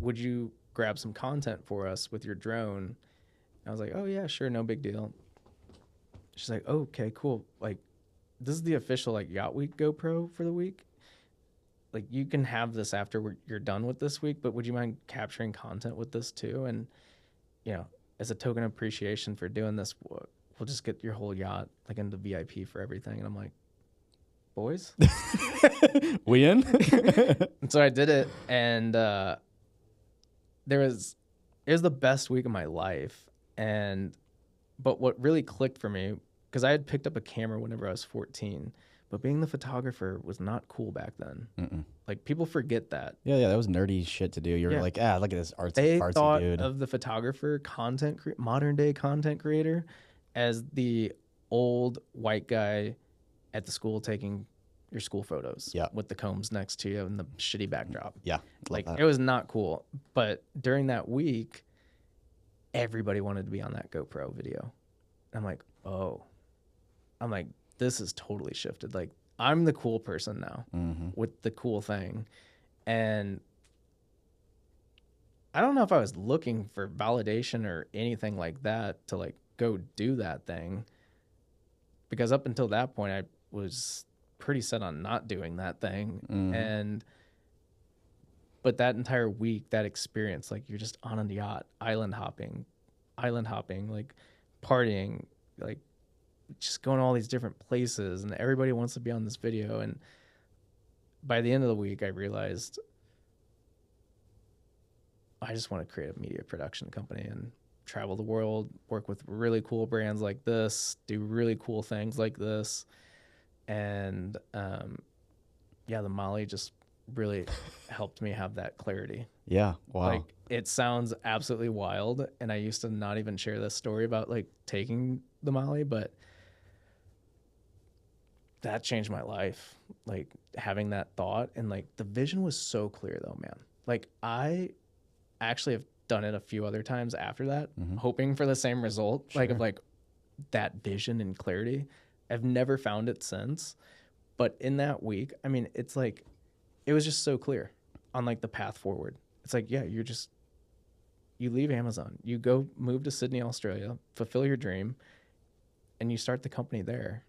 Would you grab some content for us with your drone? And I was like, oh yeah, sure. No big deal. She's like, oh, okay, cool. Like, this is the official like Yacht Week GoPro for the week. Like, you can have this after you're done with this week, but would you mind capturing content with this too? And, you know, as a token of appreciation for doing this, we'll just get your whole yacht like into VIP for everything. And I'm like, boys. We in? And so I did it, and it was the best week of my life. But what really clicked for me, because I had picked up a camera whenever I was 14, but being the photographer was not cool back then. Like, people forget that. Yeah, that was nerdy shit to do. You were like, look at this They artsy thought dude. of the photographer, modern day content creator, as the old white guy at the school taking your school photos with the combs next to you and the shitty backdrop. Yeah. Like, it was not cool. But during that week, everybody wanted to be on that GoPro video. I'm like, this is totally shifted. Like, I'm the cool person now with the cool thing. And I don't know if I was looking for validation or anything like that to like go do that thing, because up until that point I was pretty set on not doing that thing. But that entire week, that experience, like, you're just on a yacht, island hopping, like partying, like just going to all these different places, and everybody wants to be on this video. And by the end of the week, I realized I just want to create a media production company and travel the world, work with really cool brands like this, do really cool things like this. And the Molly just really helped me have that clarity. Yeah. Wow. Like, it sounds absolutely wild, and I used to not even share this story about like taking the Molly, but that changed my life. Like, having that thought, and like the vision was so clear though, man. Like, I actually have done it a few other times after that, hoping for the same result, like of like that vision and clarity. I've never found it since, but in that week, I mean, it's like, it was just so clear on like the path forward. It's like, yeah, you leave Amazon, you go move to Sydney, Australia, fulfill your dream, and you start the company there.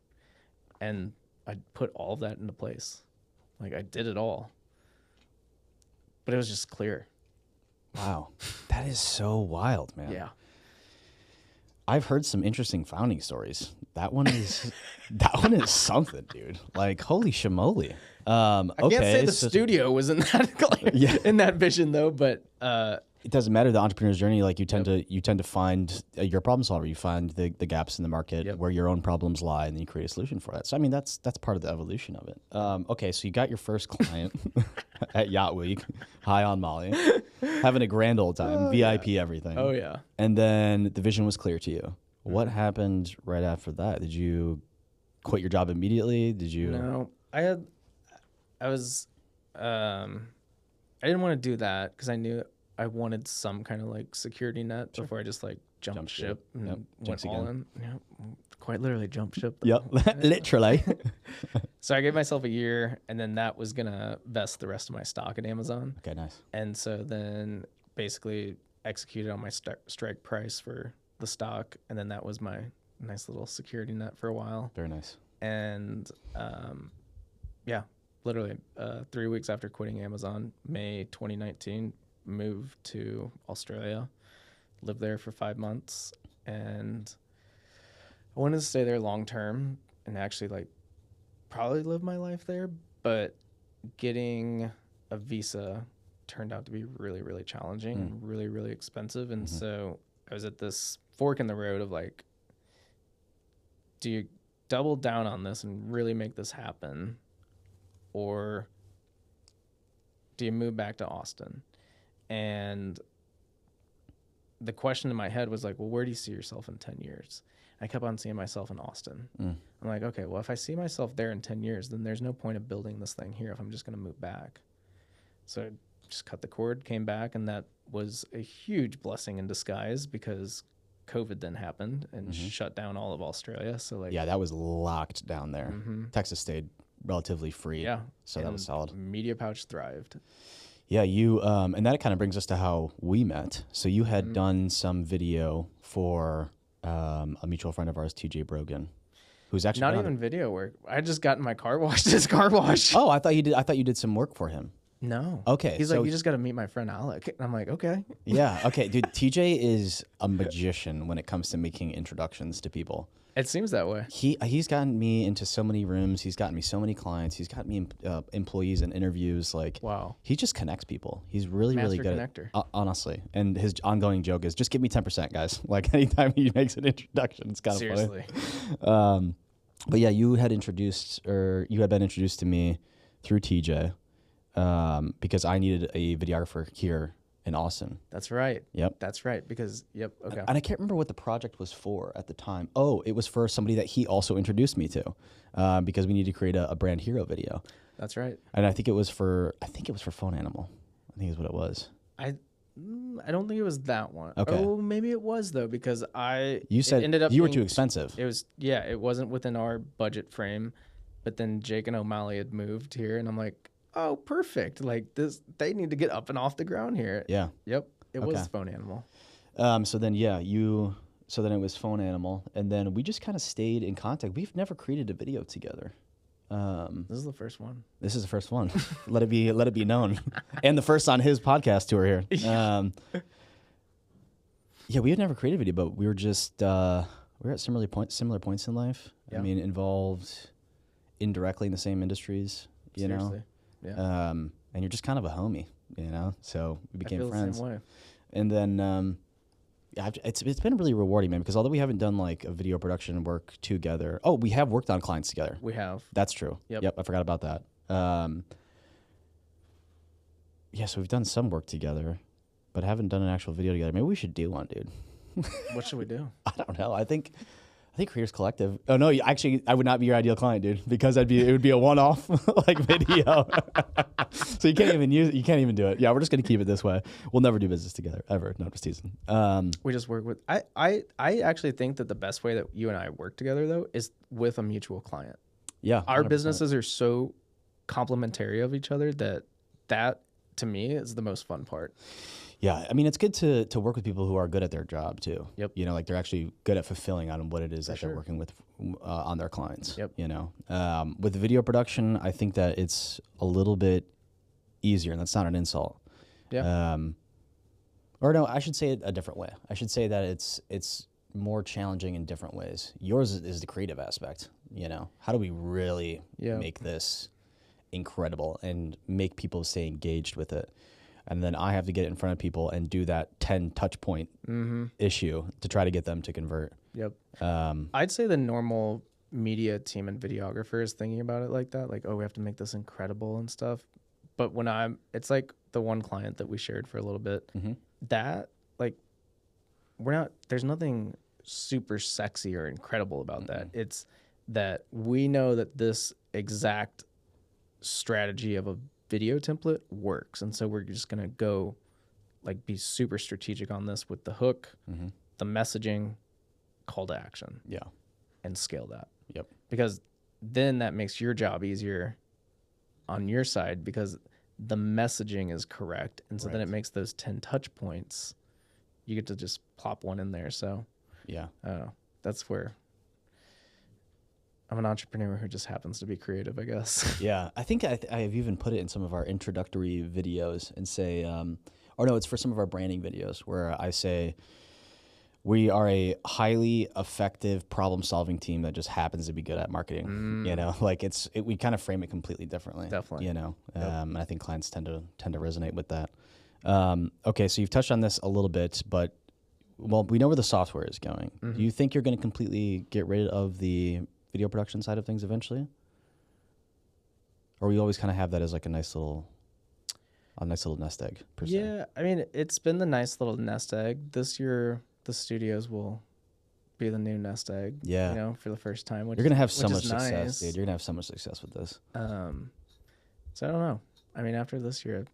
And I put all of that into place. Like, I did it all, but it was just clear. Wow. That is so wild, man. Yeah. I've heard some interesting founding stories. That one is something, dude. Like, holy shamoly. I can't say the studio was in that in that vision though, but it doesn't matter. The entrepreneur's journey, like, you tend to find your problem solver. You find the gaps in the market where your own problems lie, and then you create a solution for that. So I mean, that's part of the evolution of it. Okay, so you got your first client at Yacht Week, high on Molly, having a grand old time, VIP everything. Oh yeah. And then the vision was clear to you. What happened right after that? Did you quit your job immediately? Did you? No, I didn't want to do that because I knew I wanted some kind of like security net before I just like jumped ship and went all in. Yeah, quite literally jumped ship. Yep, literally. So I gave myself a year, and then that was gonna vest the rest of my stock at Amazon. Okay, nice. And so then basically executed on my strike price for the stock, and then that was my nice little security net for a while. Very nice. And literally 3 weeks after quitting Amazon, May 2019, moved to Australia, lived there for 5 months, and I wanted to stay there long term and actually like probably live my life there, but getting a visa turned out to be really, really challenging and really, really expensive. And so I was at this fork in the road of like, do you double down on this and really make this happen, or do you move back to Austin? And the question in my head was like, well, where do you see yourself in 10 years? I kept on seeing myself in Austin. I'm like, okay, well, if I see myself there in 10 years, then there's no point of building this thing here if I'm just going to move back. So I just cut the cord, came back, and that was a huge blessing in disguise because COVID then happened and shut down all of Australia. So like, that was locked down there. Texas stayed relatively free. Yeah. So that was solid. Media Pouch thrived. Yeah, you and that kind of brings us to how we met. So you had done some video for a mutual friend of ours, TJ Brogan, who's actually not even video work. I just got in my car washed his car wash. Oh, I thought you did some work for him. No. Okay, He's so like, you just got to meet my friend Alec. And I'm like, okay. yeah, okay, dude. TJ is a magician when it comes to making introductions to people. It seems that way. He's gotten me into so many rooms. He's gotten me so many clients. He's gotten me employees and interviews. Like, Wow. he just connects people. He's really, really Master good connector. at, honestly. And his ongoing joke is, just give me 10%, guys. Like, anytime he makes an introduction, it's kind of Seriously. funny. But yeah, you had been introduced to me through TJ because I needed a videographer here in Austin. That's right. Yep. That's right. Because, okay. And I can't remember what the project was for at the time. Oh, it was for somebody that he also introduced me to because we needed to create a brand hero video. That's right. And I think it was for Phone Animal. I think is what it was. I don't think it was that one. Okay. Oh, maybe it was though, because You said it ended up you were being too expensive. It was, yeah, it wasn't within our budget frame, but then Jake and O'Malley had moved here, and I'm like, oh, perfect. Like this, they need to get up and off the ground here. Yeah. Yep. It Okay. was Phone Animal. So then it was Phone Animal, and then we just kind of stayed in contact. We've never created a video together. This is the first one. This is the first one. Let it be known, and the first on his podcast tour here. Yeah, we had never created a video, but we were just we were at similar points in life. Yeah. I mean, involved indirectly in the same industries. You Seriously. know, Yeah. and you're just kind of a homie. You know, so we I became feel friends. the same way. And then yeah, it's been really rewarding, man. Because although we haven't done like a video production work together, oh, we have worked on clients together. We have. That's true. Yep. I forgot about that. Yeah, so we've done some work together, but haven't done an actual video together. Maybe we should do one, dude. What should we do? I don't know. I think Creators Collective. Oh no, actually, I would not be your ideal client, dude, because it would be a one-off like video. So you can't even do it. Yeah, we're just gonna keep it this way. We'll never do business together ever. No, just teasing. We just work with. I actually think that the best way that you and I work together though is with a mutual client. Yeah, Our 100%. businesses are so complementary of each other that to me is the most fun part. Yeah, I mean, it's good to work with people who are good at their job too. Yep. You know, like they're actually good at fulfilling on what it is that sure. they're working with on their clients. Yep. You know, with video production, I think that it's a little bit easier, and that's not an insult. Yeah. Or no, I should say it a different way. I should say that it's more challenging in different ways. Yours is the creative aspect. You know, how do we really make this incredible and make people stay engaged with it? And then I have to get it in front of people and do that 10 touch point issue to try to get them to convert. Yep. I'd say the normal media team and videographer is thinking about it like that. Like, oh, we have to make this incredible and stuff. But it's like the one client that we shared for a little bit that like, there's nothing super sexy or incredible about that. It's that we know that this exact strategy of a video template works, and so we're just gonna go like be super strategic on this with the hook, the messaging, call to action, and scale that. Yep. Because then that makes your job easier on your side because the messaging is correct, and so then it makes those 10 touch points. You get to just plop one in there. So yeah, I don't know. That's where I'm an entrepreneur who just happens to be creative, I guess. Yeah, I think I've even put it in some of our introductory videos and say, or no, it's for some of our branding videos where I say we are a highly effective problem-solving team that just happens to be good at marketing. You know, like we kind of frame it completely differently. Definitely. You know, and I think clients tend to resonate with that. Okay, so you've touched on this a little bit, but well, we know where the software is going. Do you think you're going to completely get rid of the video production side of things eventually, or we always kind of have that as like a nice little nest egg per se? Yeah, I mean, it's been the nice little nest egg. This year, the studios will be the new nest egg. Yeah, you know, for the first time. You're gonna have so much nice. success, dude. You're gonna have so much success with this. So I don't know. I mean, after this year,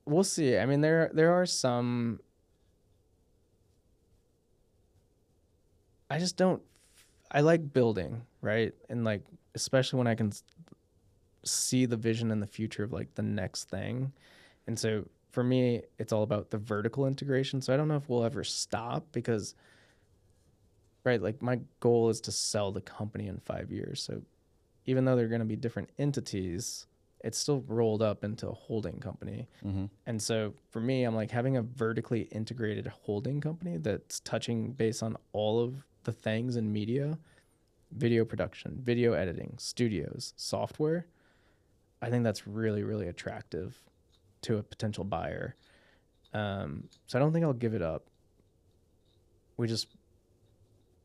we'll see. I mean, there are some. I just don't. I like building, right? And like, especially when I can see the vision in the future of like the next thing. And so for me, it's all about the vertical integration. So I don't know if we'll ever stop because, right, like my goal is to sell the company in 5 years. So even though they're going to be different entities, it's still rolled up into a holding company. And so for me, I'm like having a vertically integrated holding company that's touching base on all of the things in media, video production, video editing, studios, software. I think that's really, really attractive to a potential buyer. So I don't think I'll give it up. We just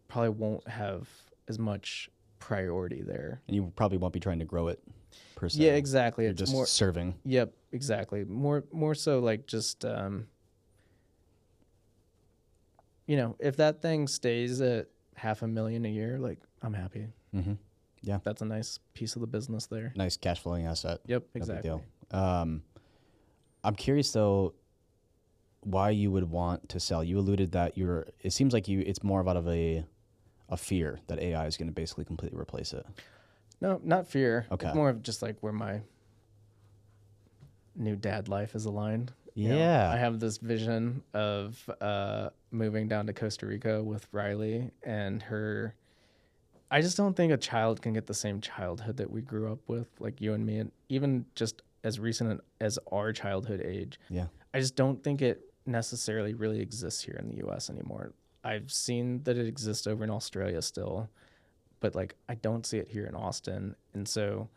probably won't have as much priority there. And you probably won't be trying to grow it per se. Yeah, exactly. You're It's just more serving. Yep, exactly. More so like just if that thing stays at $500,000 a year, like I'm happy. Yeah. That's a nice piece of the business there. Nice cash flowing asset. Yep, No big exactly. deal. I'm curious though, why you would want to sell. You alluded that it seems like it's more out of a fear that AI is going to basically completely replace it. No, not fear. Okay. It's more of just like where my new dad life is aligned. Yeah. I have this vision of moving down to Costa Rica with Riley and her. I just don't think a child can get the same childhood that we grew up with, like you and me, and even just as recent as our childhood age. Yeah. I just don't think it necessarily really exists here in the U.S. anymore. I've seen that it exists over in Australia still, but like I don't see it here in Austin. And so,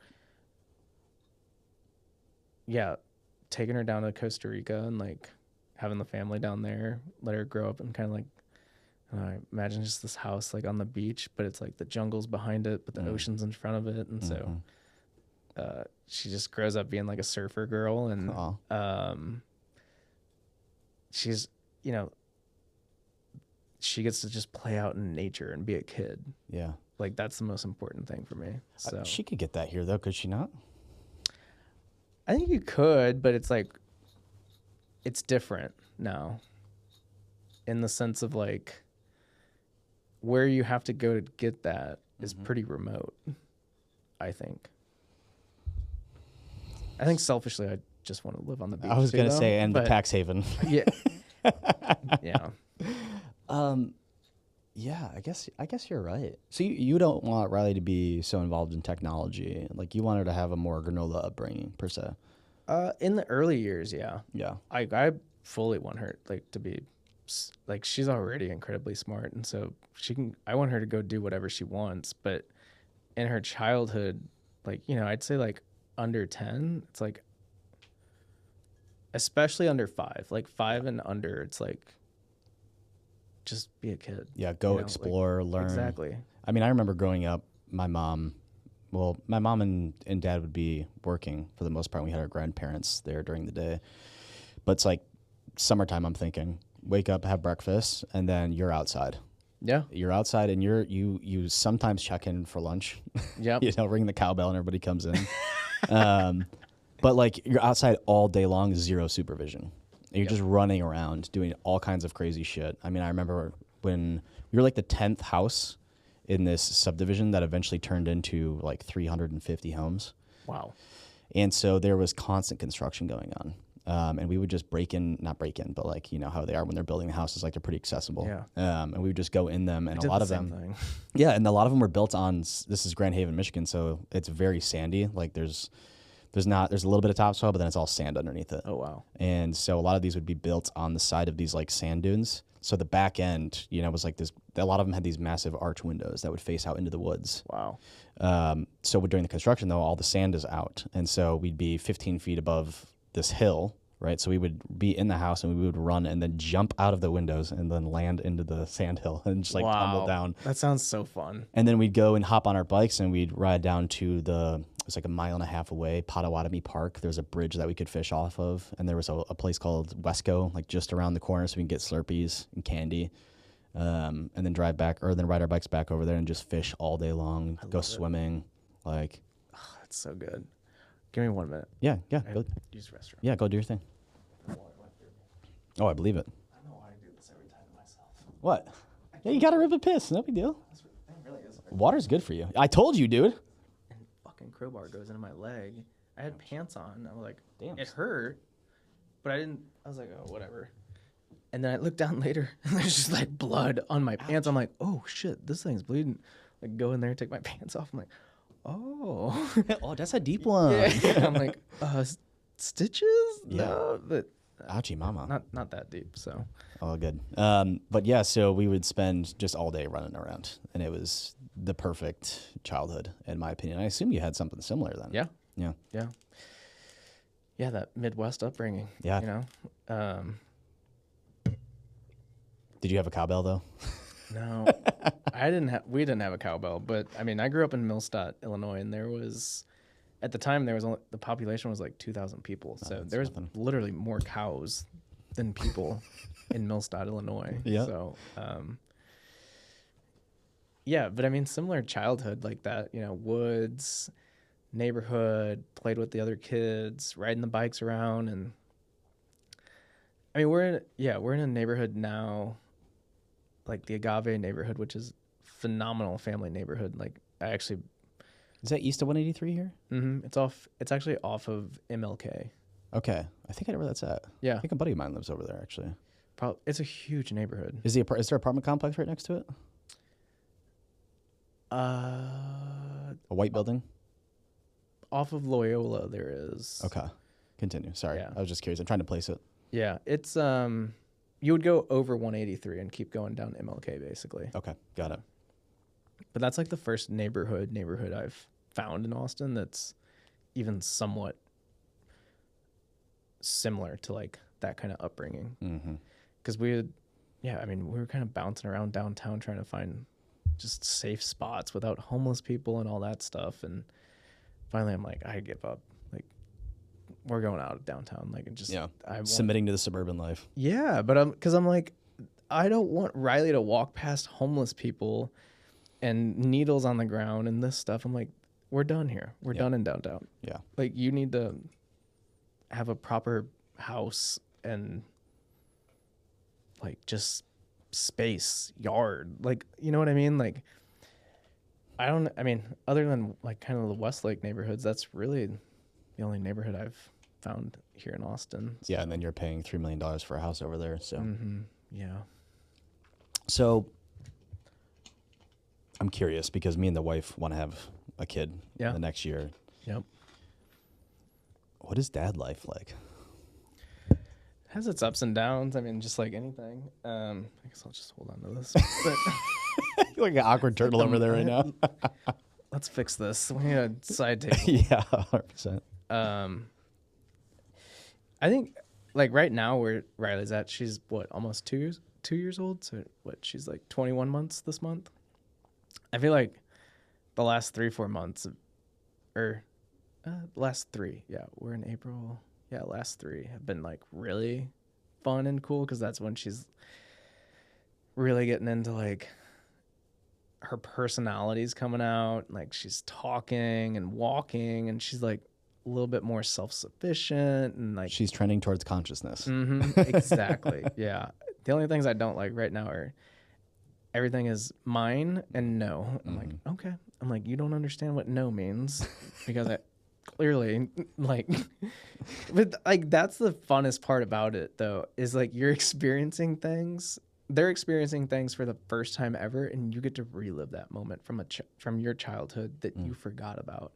yeah, taking her down to Costa Rica and like having the family down there, let her grow up and kind of like, imagine just this house like on the beach, but it's like the jungle's behind it, but the ocean's in front of it. And so she just grows up being like a surfer girl. And she's, she gets to just play out in nature and be a kid. Yeah. Like that's the most important thing for me. So She could get that here though, could she not? I think you could, but it's like, it's different now in the sense of like where you have to go to get that is pretty remote, I think. I think selfishly, I just want to live on the beach. I was going to say, and the but tax haven. Yeah. Yeah. Yeah, I guess you're right. So you don't want Riley to be so involved in technology. Like you want her to have a more granola upbringing per se. In the early years, yeah. Yeah. I fully want her like to be like she's already incredibly smart, and so I want her to go do whatever she wants, but in her childhood, like, I'd say like under 10, it's like especially under 5, like 5 and under, it's like just be a kid. Yeah, go explore, learn. Exactly. I mean, I remember growing up, my mom and dad would be working for the most part. We had our grandparents there during the day. But it's like summertime, I'm thinking, wake up, have breakfast, and then you're outside. Yeah. You're outside and you sometimes check in for lunch. Yep. Ring the cowbell and everybody comes in. But like you're outside all day long, zero supervision. And you're just running around doing all kinds of crazy shit. I mean, I remember when we were like the 10th house in this subdivision that eventually turned into like 350 homes. Wow. And so there was constant construction going on. And we would just not break in, but like, how they are when they're building the houses, like they're pretty accessible. Yeah. And we would just go in them, and I a lot did of the same them, thing. yeah. And a lot of them were built on, this is Grand Haven, Michigan. So it's very sandy. Like there's a little bit of topsoil, but then it's all sand underneath it. Oh, wow. And so a lot of these would be built on the side of these like sand dunes. So the back end, was like this, a lot of them had these massive arch windows that would face out into the woods. Wow. So during the construction though, all the sand is out. And so we'd be 15 feet above this hill, right? So we would be in the house and we would run and then jump out of the windows and then land into the sand hill and just like tumble down. That sounds so fun. And then we'd go and hop on our bikes and we'd ride down to it was like a mile and a half away, Potawatomi Park. There's a bridge that we could fish off of. And there was a place called Wesco, like just around the corner, so we can get Slurpees and candy. And then ride our bikes back over there and just fish all day long, go swimming. Like, That's so good. Give me 1 minute. yeah, go Use the restroom. Yeah, go do your thing. Oh, I believe it. I know why I do this every time to myself. What? Yeah, you gotta rip a piss. No big deal. It really is. Water's good for you. I told you, dude. And fucking crowbar goes into my leg. I had pants on. I was like, Damn. It hurt, but I didn't. I was like, oh, whatever. And then I looked down later, and there's just like blood on my pants. I'm like, oh shit, this thing's bleeding. Like go in there, take my pants off. I'm like, oh. Oh, that's a deep one. Yeah. I'm like, stitches? Yeah. No, but Ouchie, mama. not that deep. So Oh, good. But yeah, so we would spend just all day running around, and it was the perfect childhood, in my opinion. I assume you had something similar then. yeah, Yeah. yeah, that Midwest upbringing. Yeah. You know, Did you have a cowbell though? no, we didn't have a cowbell, but I mean, I grew up in Millstadt, Illinois, and there was, at the time, the population was like 2,000 people. So that's there was nothing. literally more cows than people in Millstadt, Illinois. Yeah. So, yeah, but I mean, similar childhood like that, you know, woods, neighborhood, played with the other kids, riding the bikes around. And I mean, we're in a neighborhood now, like the Agave neighborhood, which is phenomenal family neighborhood. Like I actually, Is that east of 183 here? it's actually off of MLK. Okay. I think I know where that's at. Yeah. I think a buddy of mine lives over there, actually. It's a huge neighborhood. Is there an apartment complex right next to it? Uh, A white building? Off of Loyola, there is. Okay. Continue. Sorry. Yeah. I was just curious. I'm trying to place it. Yeah, it's you would go over 183 and keep going down MLK basically. Okay. Got it. But that's like the first neighborhood I've found in Austin that's even somewhat similar to like that kind of upbringing. Mm-hmm. Because we were kind of bouncing around downtown trying to find just safe spots without homeless people and all that stuff. And finally, I'm like, I give up. Like, we're going out of downtown. Like, and just Submitting to the suburban life. Yeah, but because I'm like, I don't want Riley to walk past homeless people and needles on the ground and this stuff. I'm like, we're done here. We're done in downtown. Yeah. Like, you need to have a proper house and like just space, yard. Like, you know what I mean? Like, I mean, other than like kind of the Westlake neighborhoods, that's really the only neighborhood I've found here in Austin. Yeah, and then you're paying $3 million for a house over there. So, Yeah. So I'm curious because me and the wife want to have a kid the next year. Yep. What is dad life like? It has its ups and downs. I mean, just like anything. I guess I'll just hold on to this. But You're like an awkward turtle over there right now. let's fix this. We need a side table. Yeah, 100%. I think like right now where Riley's at, she's what, almost 2 years old. So what, she's like 21 months this month. I feel like the last 3-4 months last 3. Yeah. We're in April. Yeah. Last 3 have been like really fun and cool. Cause that's when she's really getting into like her personality's coming out. Like she's talking and walking and she's like a little bit more self-sufficient and like She's trending towards consciousness. exactly. Yeah. The only things I don't like right now are everything is mine and no. I'm like, okay. I'm like, you don't understand what no means because I clearly like, but like, that's the funnest part about it though, is like you're experiencing things. They're experiencing things for the first time ever. And you get to relive that moment from your childhood that you forgot about.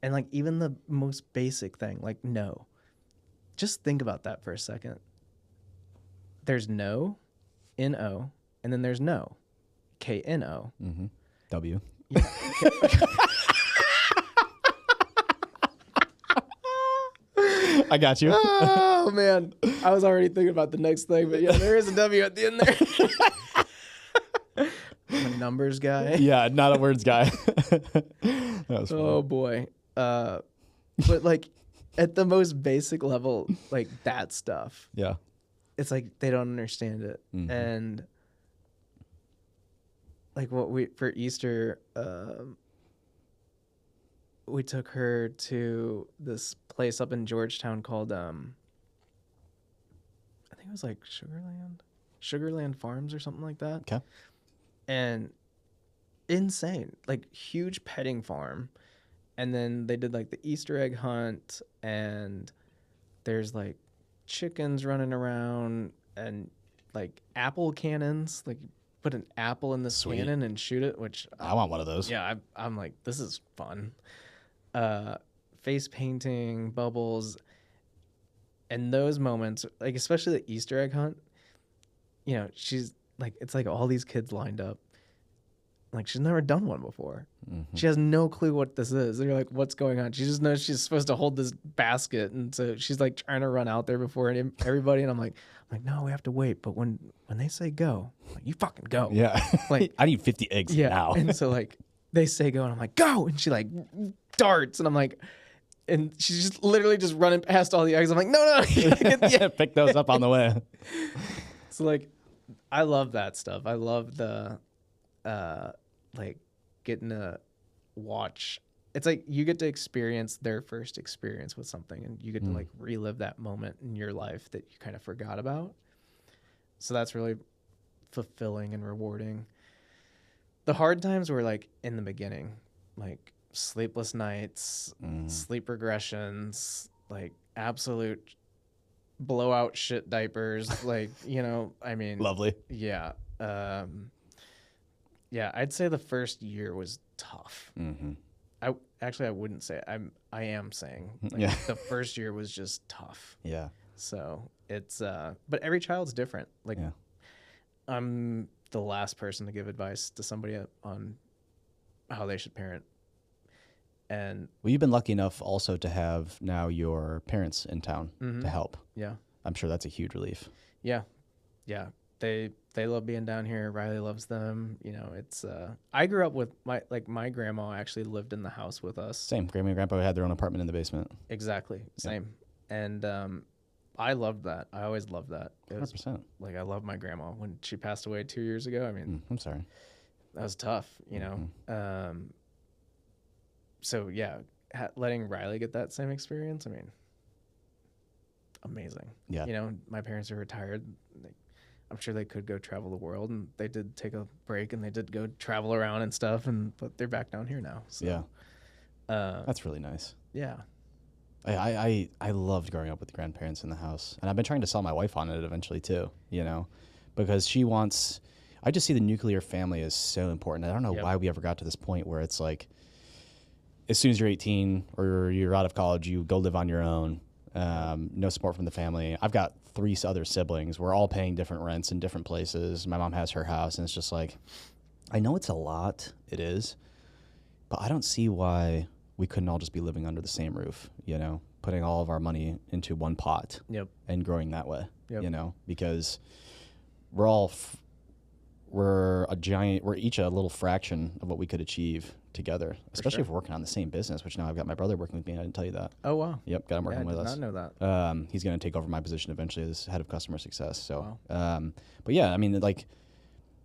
And like, even the most basic thing, like no, just think about that for a second. There's no, N-O, and then there's no, K-N-O. W. Yeah. I got you. Oh, man. I was already thinking about the next thing, but yeah, there is a W at the end there. I'm a numbers guy. Yeah, not a words guy. That was funny. Oh, boy. But like, at the most basic level, like that stuff. Yeah. It's like they don't understand it. And like for Easter, we took her to this place up in Georgetown called I think it was like Sugarland Farms or something like that. Okay. And insane, like huge petting farm. And then they did like the Easter egg hunt and there's like chickens running around and like apple cannons, like put an apple in this Sweet. cannon and shoot it, which I want one of those. yeah, I'm like, this is fun. Face painting, bubbles, and those moments, like especially the Easter egg hunt. You know, she's like, it's like all these kids lined up. Like she's never done one before. Mm-hmm. She has no clue what this is. They're like, what's going on? She just knows she's supposed to hold this basket, and so she's like trying to run out there before everybody. And I'm like, no, we have to wait. But when they say go, I'm like, you fucking go. Yeah. Like I need 50 eggs now. And so like they say go, and I'm like, go, and she like darts, and I'm like, and she's just literally just running past all the eggs. I'm like, no, you gotta get Pick those up on the way. So like, I love that stuff. I love the, like getting to watch. It's like you get to experience their first experience with something, and you get to like relive that moment in your life that you kind of forgot about. So that's really fulfilling and rewarding. The hard times were like in the beginning, like sleepless nights, sleep regressions, like absolute blowout shit diapers. Like, you know, I mean, Lovely. yeah. Yeah, I'd say the first year was tough. Mm-hmm. I wouldn't say I am saying like, Yeah. the first year was just tough. Yeah. So it's but every child's different. Like Yeah. I'm the last person to give advice to somebody on how they should parent. And Well, you've been lucky enough also to have now your parents in town to help. yeah. I'm sure that's a huge relief. Yeah. Yeah. They love being down here. Riley loves them. You know, it's I grew up with my grandma actually lived in the house with us. Same. Grandma and grandpa had their own apartment in the basement. Exactly. Same. And I loved that. I always loved that. It was 100%. like I love my grandma. When she passed away 2 years ago, I mean, I'm sorry. that was tough, you know. So yeah, letting Riley get that same experience, I mean, amazing. Yeah. You know, my parents are retired. I'm sure they could go travel the world, and they did take a break, and they did go travel around and stuff, but they're back down here now. So, Yeah. That's really nice. yeah. I loved growing up with grandparents in the house, and I've been trying to sell my wife on it eventually too, you know, because she wants, I just see the nuclear family as so important. I don't know why we ever got to this point where it's like, as soon as you're 18 or you're out of college, you go live on your own. No support from the family. I've got 3 other siblings. We're all paying different rents in different places. My mom has her house, and it's just like, I know it's a lot. It is. But I don't see why we couldn't all just be living under the same roof, you know, putting all of our money into one pot and growing that way, you know, because we're all, we're each a little fraction of what we could achieve together, especially if we're working on the same business, which now I've got my brother working with me. I didn't tell you that. Oh, wow. Yep, got him working with us. I did not know that. He's going to take over my position eventually as head of customer success. So, but yeah, I mean, like,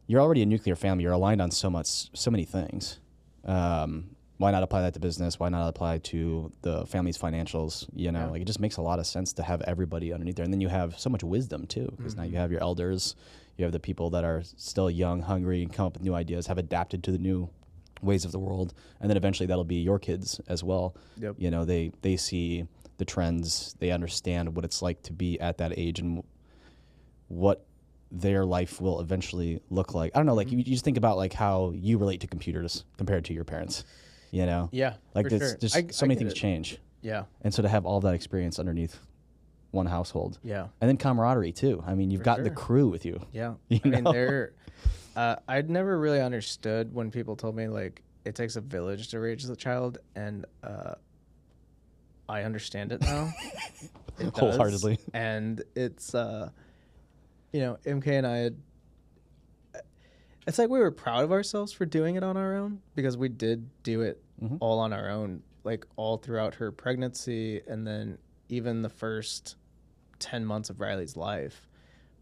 you're already a nuclear family. You're aligned on so many things. Why not apply that to business? Why not apply to the family's financials? You know, like it just makes a lot of sense to have everybody underneath there. And then you have so much wisdom too, because now you have your elders, you have the people that are still young, hungry, and come up with new ideas, have adapted to the new ways of the world. And then eventually that'll be your kids as well. Yep. You know, they see the trends, they understand what it's like to be at that age and what their life will eventually look like. I don't know, like you just think about like how you relate to computers compared to your parents. You know, like there's just so many things change. Yeah, and so to have all that experience underneath one household, and then camaraderie too. I mean, you've got the crew with you. Yeah, you know? I mean, they're. I'd never really understood when people told me like it takes a village to raise a child, and I understand it now. It wholeheartedly, and it's you know, MK and I had. It's like we were proud of ourselves for doing it on our own, because we did do it all on our own, like all throughout her pregnancy and then even the first 10 months of Riley's life.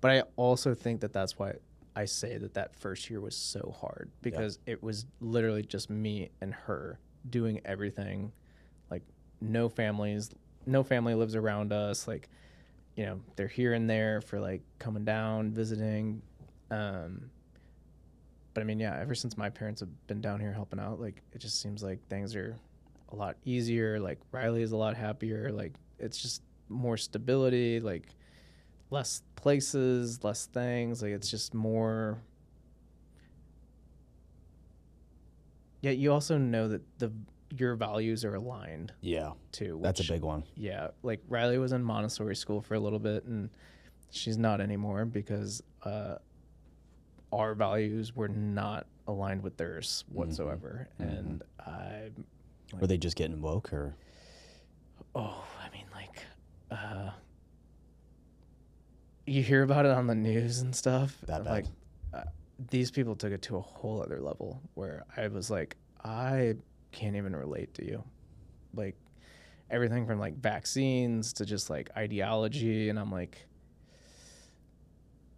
But I also think that that's why I say that first year was so hard, because it was literally just me and her doing everything. Like no family lives around us. Like, you know, they're here and there for like coming down, visiting. But I mean, yeah, ever since my parents have been down here helping out, like it just seems like things are a lot easier. Like Riley is a lot happier. Like it's just more stability, like less places, less things. Like it's just more, Yeah, you also know that your values are aligned Yeah, too. that's a Which, big one. yeah, like Riley was in Montessori school for a little bit, and she's not anymore because our values were not aligned with theirs whatsoever. And I, Were they just getting woke or? oh, I mean, like, you hear about it on the news and stuff. That bad? Like, these people took it to a whole other level where I was like, I can't even relate to you. Like, everything from like vaccines to just like ideology. And I'm like,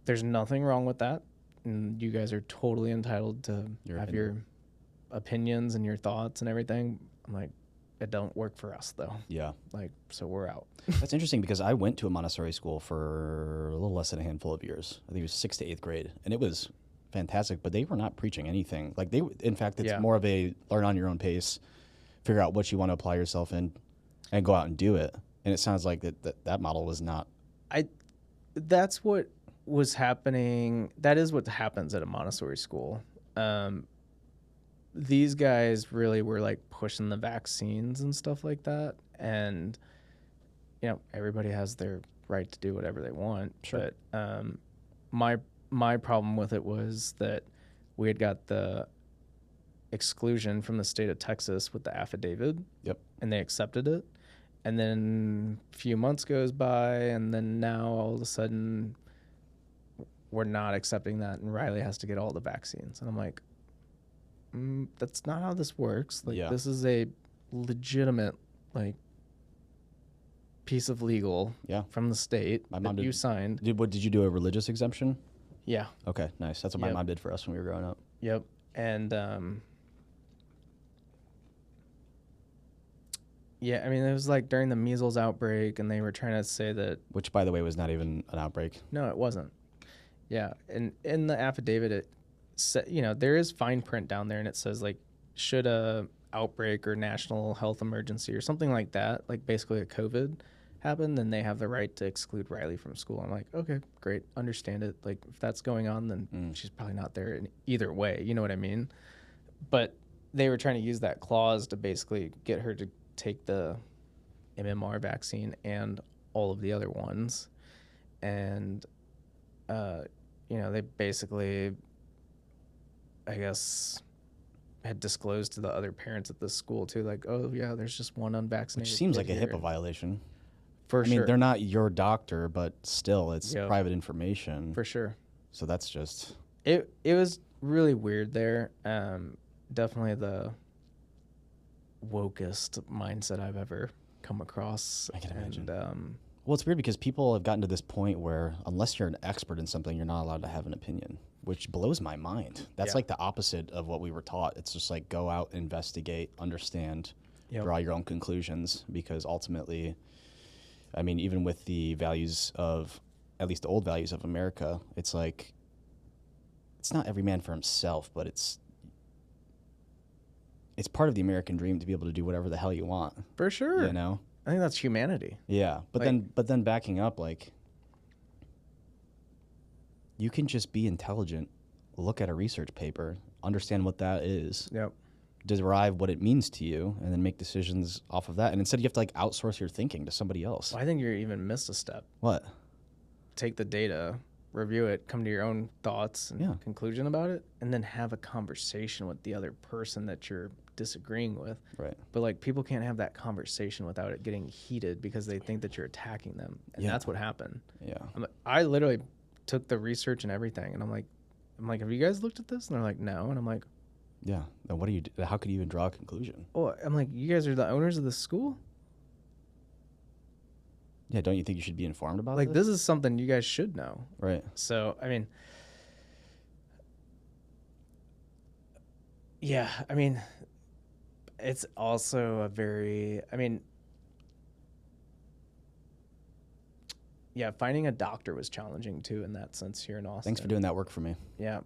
there's nothing wrong with that. And you guys are totally entitled to have your opinions and your thoughts and everything. I'm like, it don't work for us though. Yeah. Like, so we're out. That's interesting because I went to a Montessori school for a little less than a handful of years. I think it was 6th to 8th grade, and it was fantastic. But they were not preaching anything. Like in fact, it's more of a learn on your own pace, figure out what you want to apply yourself in, and go out and do it. And it sounds like that model was not. That's what was happening. That is what happens at a Montessori school. These guys really were like pushing the vaccines and stuff like that. And, everybody has their right to do whatever they want. Sure. But my problem with it was that we had got the exclusion from the state of Texas with the affidavit. Yep. And they accepted it. And then a few months goes by, and then now all of a sudden we're not accepting that, and Riley has to get all the vaccines. And I'm like, that's not how this works. Like, this is a legitimate, like, piece of legal from the state that you signed. Did you do a religious exemption? Yeah. Okay, nice. That's what my mom did for us when we were growing up. Yep. And yeah, I mean, it was like during the measles outbreak, and they were trying to say that. Which, by the way, was not even an outbreak. No, it wasn't. Yeah, and in the affidavit, it said, there is fine print down there, and it says like, should a outbreak or national health emergency or something like that, like basically a COVID, happen, then they have the right to exclude Riley from school. I'm like, okay, great, understand it. Like, if that's going on, then she's probably not there in either way. You know what I mean? But they were trying to use that clause to basically get her to take the MMR vaccine and all of the other ones. And, they basically, I guess, had disclosed to the other parents at the school too, like, oh yeah, there's just one unvaccinated. Which seems kid like a here. HIPAA violation. For sure. I mean, they're not your doctor, but still, it's private information. For sure. So that's just... It was really weird there. Definitely the wokest mindset I've ever come across. I can imagine. And, well, it's weird because people have gotten to this point where unless you're an expert in something, you're not allowed to have an opinion, which blows my mind. That's like the opposite of what we were taught. It's just like go out, investigate, understand, draw your own conclusions, because ultimately, I mean, even with the values of, at least the old values of America, it's like, it's not every man for himself, but it's part of the American dream to be able to do whatever the hell you want. For sure. You know? I think that's humanity. Yeah. But then backing up, like, you can just be intelligent, look at a research paper, understand what that is. Yep. Derive what it means to you, and then make decisions off of that. And instead you have to like outsource your thinking to somebody else. Well, I think you're even missed a step. What? Take the data, review it, come to your own thoughts and conclusion about it, and then have a conversation with the other person that you're disagreeing with. Right. But like, people can't have that conversation without it getting heated because they think that you're attacking them, and that's what happened. Yeah. I literally took the research and everything, and I'm like, have you guys looked at this? And they're like, no. And I'm like, yeah. Then what do you? How could you even draw a conclusion? Oh, I'm like, you guys are the owners of the school. Yeah. Don't you think you should be informed about like this is something you guys should know? Right. So I mean, yeah. I mean, it's also a very. I mean, yeah. Finding a doctor was challenging too in that sense here in Austin. Thanks for doing that work for me. Yeah.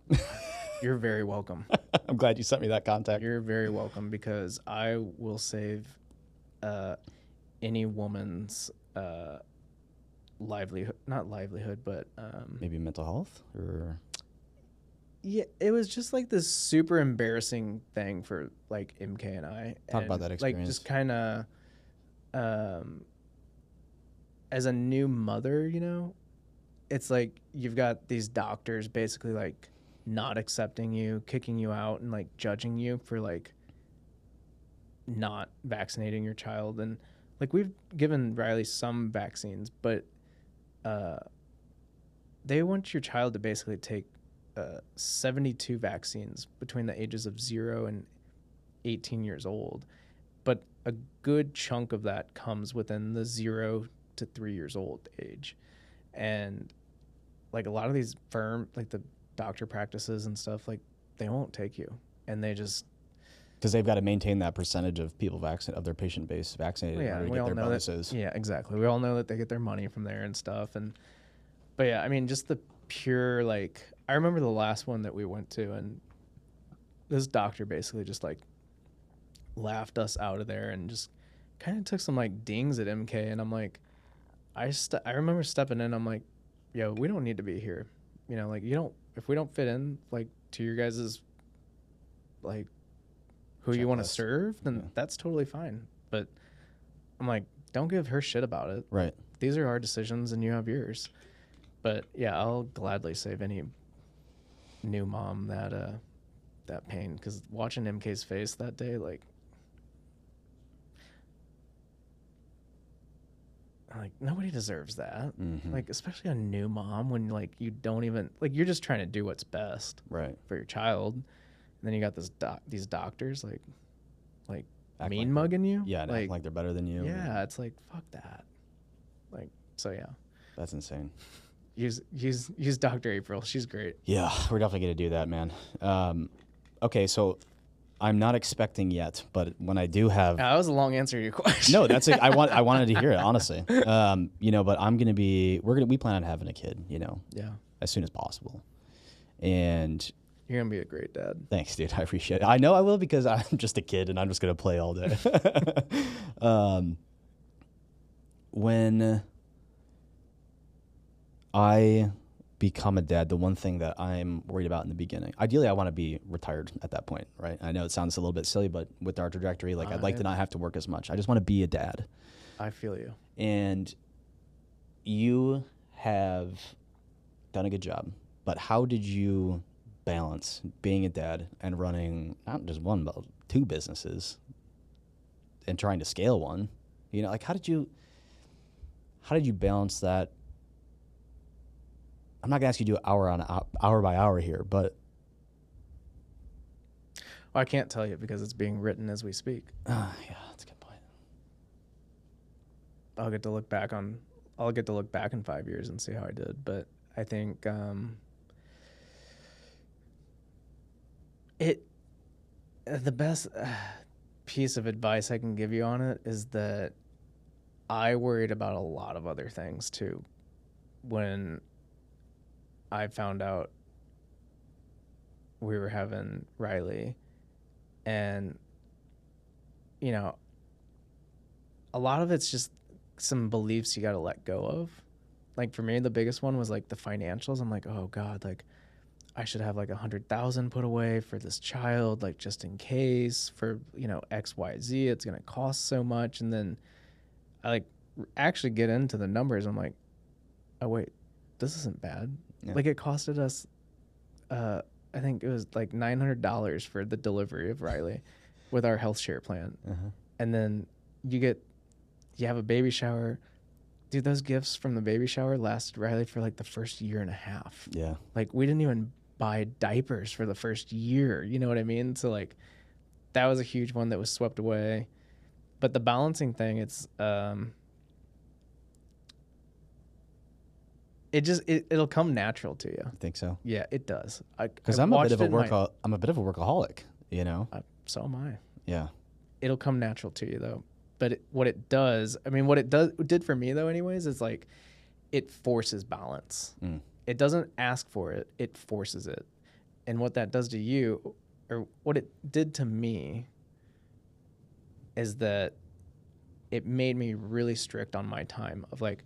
You're very welcome. I'm glad you sent me that contact. You're very welcome, because I will save any woman's livelihood, not livelihood, but maybe mental health or Yeah, it was just like this super embarrassing thing for like MK and I. Talk about that Like experience. just kind of, um, as a new mother, it's like you've got these doctors basically like not accepting you, kicking you out, and like judging you for like not vaccinating your child. And like we've given Riley some vaccines, but uh, they want your child to basically take 72 vaccines between the ages of 0 and 18 years old. But a good chunk of that comes within the 0 to 3 years old age. And like a lot of these like the doctor practices and stuff, like they won't take you. And they just, because they've got to maintain that percentage of people of their patient base vaccinated in yeah, order to we get all their know bonuses. that. Yeah, exactly. We all know that they get their money from there and stuff. But yeah, I mean, just the pure, like, I remember the last one that we went to, and this doctor basically just like laughed us out of there and just kind of took some like dings at MK. And I'm like, I remember stepping in. I'm like, yo, we don't need to be here. Like if we don't fit in like to your guys's like who you want to Checklist. serve, then Yeah. that's totally fine. But I'm like, don't give her shit about it. Right. These are our decisions and you have yours. But yeah, I'll gladly save any new mom that pain, because watching MK's face that day, like nobody deserves that. Mm-hmm. Like especially a new mom when like you don't even like you're just trying to do what's best Right. for your child, and then you got these doctors like Act mean like mugging you. Yeah, and act like they're better than you. Yeah, it's like fuck that. Like so yeah. That's insane. Use Dr. April. She's great. Yeah, we're definitely going to do that, man. Okay, so I'm not expecting yet, but when I do have... That was a long answer to your question. No, that's it. I wanted to hear it, honestly. But I'm going to be... We plan on having a kid, Yeah. as soon as possible. And... You're going to be a great dad. Thanks, dude. I appreciate it. I know I will, because I'm just a kid and I'm just going to play all day. When I become a dad, the one thing that I'm worried about in the beginning, ideally I want to be retired at that point, right? I know it sounds a little bit silly, but with our trajectory, like I'd like to not have to work as much. I just want to be a dad. I feel you. And you have done a good job, but how did you balance being a dad and running not just one, but 2 businesses and trying to scale one? Like how did you balance that? I'm not gonna ask you to do hour by hour here, but Well, I can't tell you because it's being written as we speak. yeah, that's a good point. I'll get to look back in 5 years and see how I did. But I think the best piece of advice I can give you on it is that I worried about a lot of other things too when I found out we were having Riley. And a lot of it's just some beliefs you got to let go of. Like for me, the biggest one was like the financials. I'm like, oh God, like I should have like 100,000 put away for this child, like just in case for, X, Y, Z, it's going to cost so much. And then I like actually get into the numbers. I'm like, oh wait, this isn't bad. Yeah. Like it costed us, I think it was like $900 for the delivery of Riley with our health share plan. Uh-huh. And then you have a baby shower. Dude, those gifts from the baby shower lasted Riley for like the first year and a half. Yeah. Like we didn't even buy diapers for the first year. You know what I mean? So like that was a huge one that was swept away. But the balancing thing, it'll come natural to you. I think so. Yeah, it does. Because I'm a bit of a workaholic, So am I. Yeah. It'll come natural to you though. But what it did for me though anyways, is like it forces balance. Mm. It doesn't ask for it, it forces it. And what that does to you, or what it did to me, is that it made me really strict on my time of like,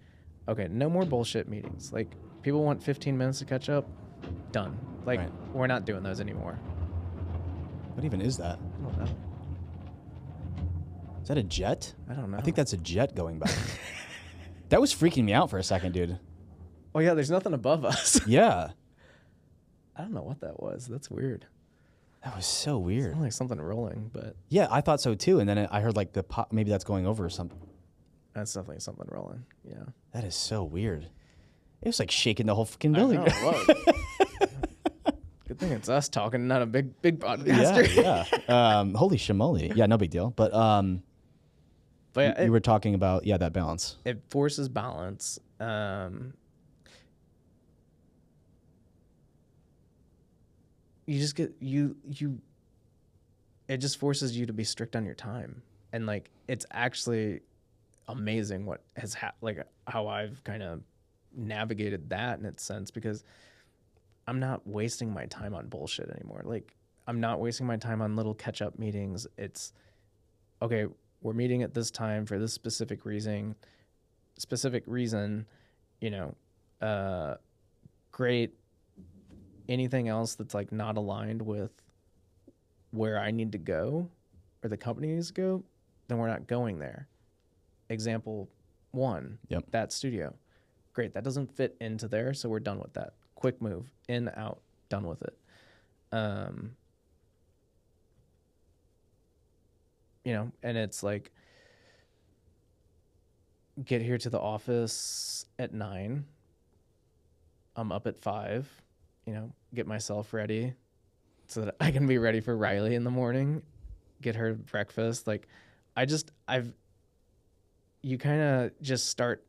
okay, no more bullshit meetings. Like people want 15 minutes to catch up, done. Like, Right. we're not doing those anymore. What even is that? I don't know. Is that a jet? I don't know. I think that's a jet going by. That was freaking me out for a second, dude. Oh, yeah, there's nothing above us. Yeah. I don't know what that was. That's weird. That was so weird. Sounded like something rolling, but Yeah, I thought so too. And then I heard like the pop, maybe that's going over or something. that's definitely something rolling. Yeah. That is so weird. It was like shaking the whole fucking I building. know, it was. Good thing it's us talking, not a big podcaster. Yeah. Holy shimoly. Yeah, no big deal. But But yeah, you were talking about that balance. it forces balance. You just get it just forces you to be strict on your time, and like it's actually amazing what has like how I've kind of navigated that in its sense, because I'm not wasting my time on bullshit anymore. Like, I'm not wasting my time on little catch up meetings. It's okay, we're meeting at this time for this specific reason, you know, great. Anything else that's like not aligned with where I need to go or the company needs to go, then we're not going there. Example 1, Yep. that studio. Great, that doesn't fit into there, so we're done with that. Quick move, in, out, done with it. You know, and it's like, get here to the office at 9. I'm up at 5, you know, get myself ready so that I can be ready for Riley in the morning, get her breakfast. Like, you kind of just start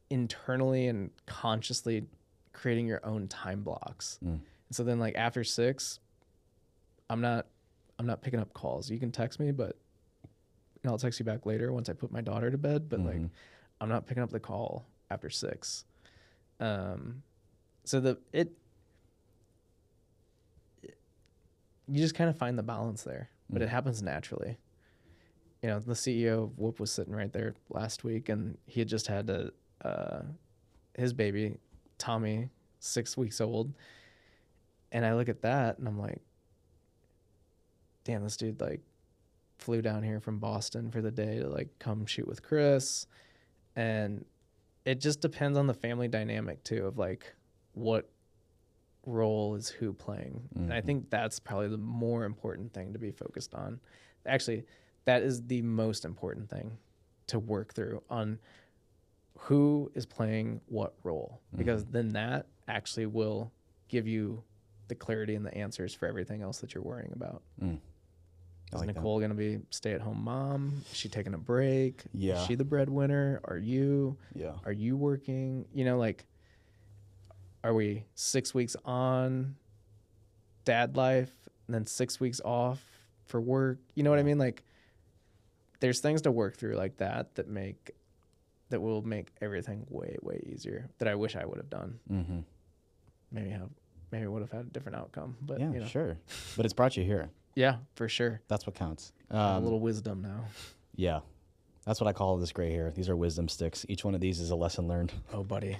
internally and consciously creating your own time blocks. And so then like after 6, I'm not picking up calls. You can text me, but I'll text you back later once I put my daughter to bed, but like I'm not picking up the call after 6. So you just kind of find the balance there, but it happens naturally. You know, the CEO of Whoop was sitting right there last week, and he had just had his baby, Tommy, 6 weeks old. And I look at that and I'm like, damn, this dude like flew down here from Boston for the day to like come shoot with Chris. And it just depends on the family dynamic too, of like what role is who playing. And I think that's probably the more important thing to be focused on. Actually, that is the most important thing to work through, on who is playing what role, because then that actually will give you the clarity and the answers for everything else that you're worrying about. Is Nicole going to be stay-at-home mom? Is she taking a break? Yeah. Is she the breadwinner? Are you? Yeah. Are you working? You know, like, are we 6 weeks on dad life and then 6 weeks off for work? You know what I mean? Like, there's things to work through like that will make everything way, way easier, that I wish I would have done. Maybe would have had a different outcome, but yeah, you know. sure. But it's brought you here. Yeah, for sure. That's what counts. A little wisdom now. Yeah. That's what I call this gray hair. These are wisdom sticks. Each one of these is a lesson learned. Oh, buddy.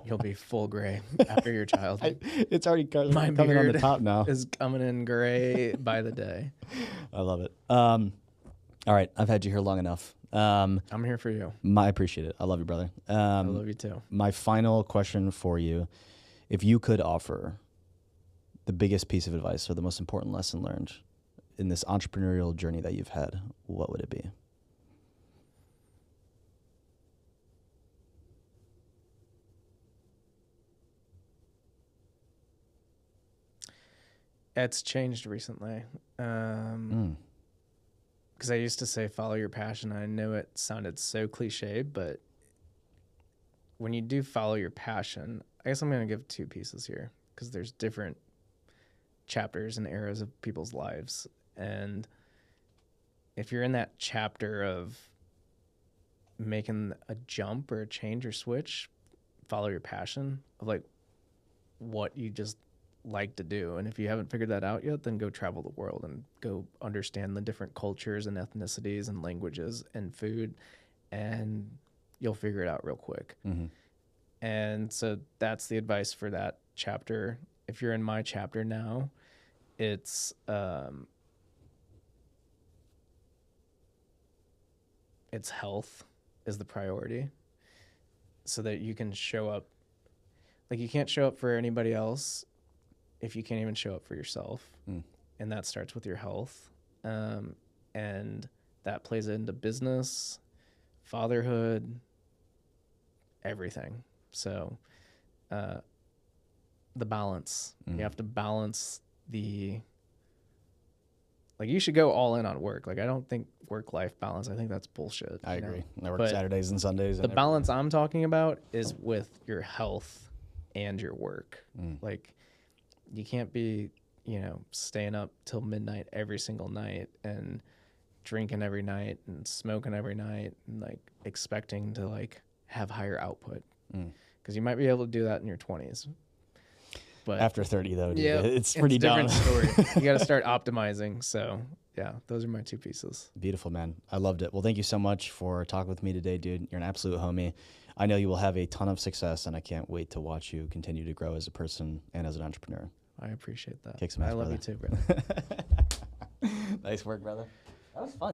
You'll be full gray after your child. It's already My coming on the beard top now. is coming in gray by the day. I love it. All right. I've had you here long enough. I'm here for you. I appreciate it. I love you, brother. I love you too. My final question for you, if you could offer the biggest piece of advice or the most important lesson learned in this entrepreneurial journey that you've had, what would it be? It's changed recently. Because I used to say follow your passion. I know it sounded so cliche, but when you do follow your passion, I guess I'm going to give 2 pieces here, because there's different chapters and eras of people's lives. And if you're in that chapter of making a jump or a change or switch, follow your passion of like what you just like to do. And if you haven't figured that out yet, then go travel the world and go understand the different cultures and ethnicities and languages and food, and you'll figure it out real quick. And so that's the advice for that chapter. if you're in my chapter now, it's health is the priority, so that you can show up. Like, you can't show up for anybody else if you can't even show up for yourself. And that starts with your health. And that plays into business, fatherhood, everything. So the balance. You have to balance like, you should go all in on work. Like, I don't think work-life balance, I think that's bullshit. I agree. I work But Saturdays and Sundays. the balance I'm talking about is with your health and your work. Like, you can't be, staying up till midnight every single night and drinking every night and smoking every night and, like, expecting to, like, have higher output. Because you might be able to do that in your 20s. But after 30, though, dude, yeah, it's pretty it's a different down. story. You got to start optimizing. So, yeah, those are my two pieces. Beautiful, man. I loved it. Well, thank you so much for talking with me today, dude. You're an absolute homie. I know you will have a ton of success, and I can't wait to watch you continue to grow as a person and as an entrepreneur. I appreciate that. Kick some ass, I love brother. you too, brother. Nice work, brother. That was fun.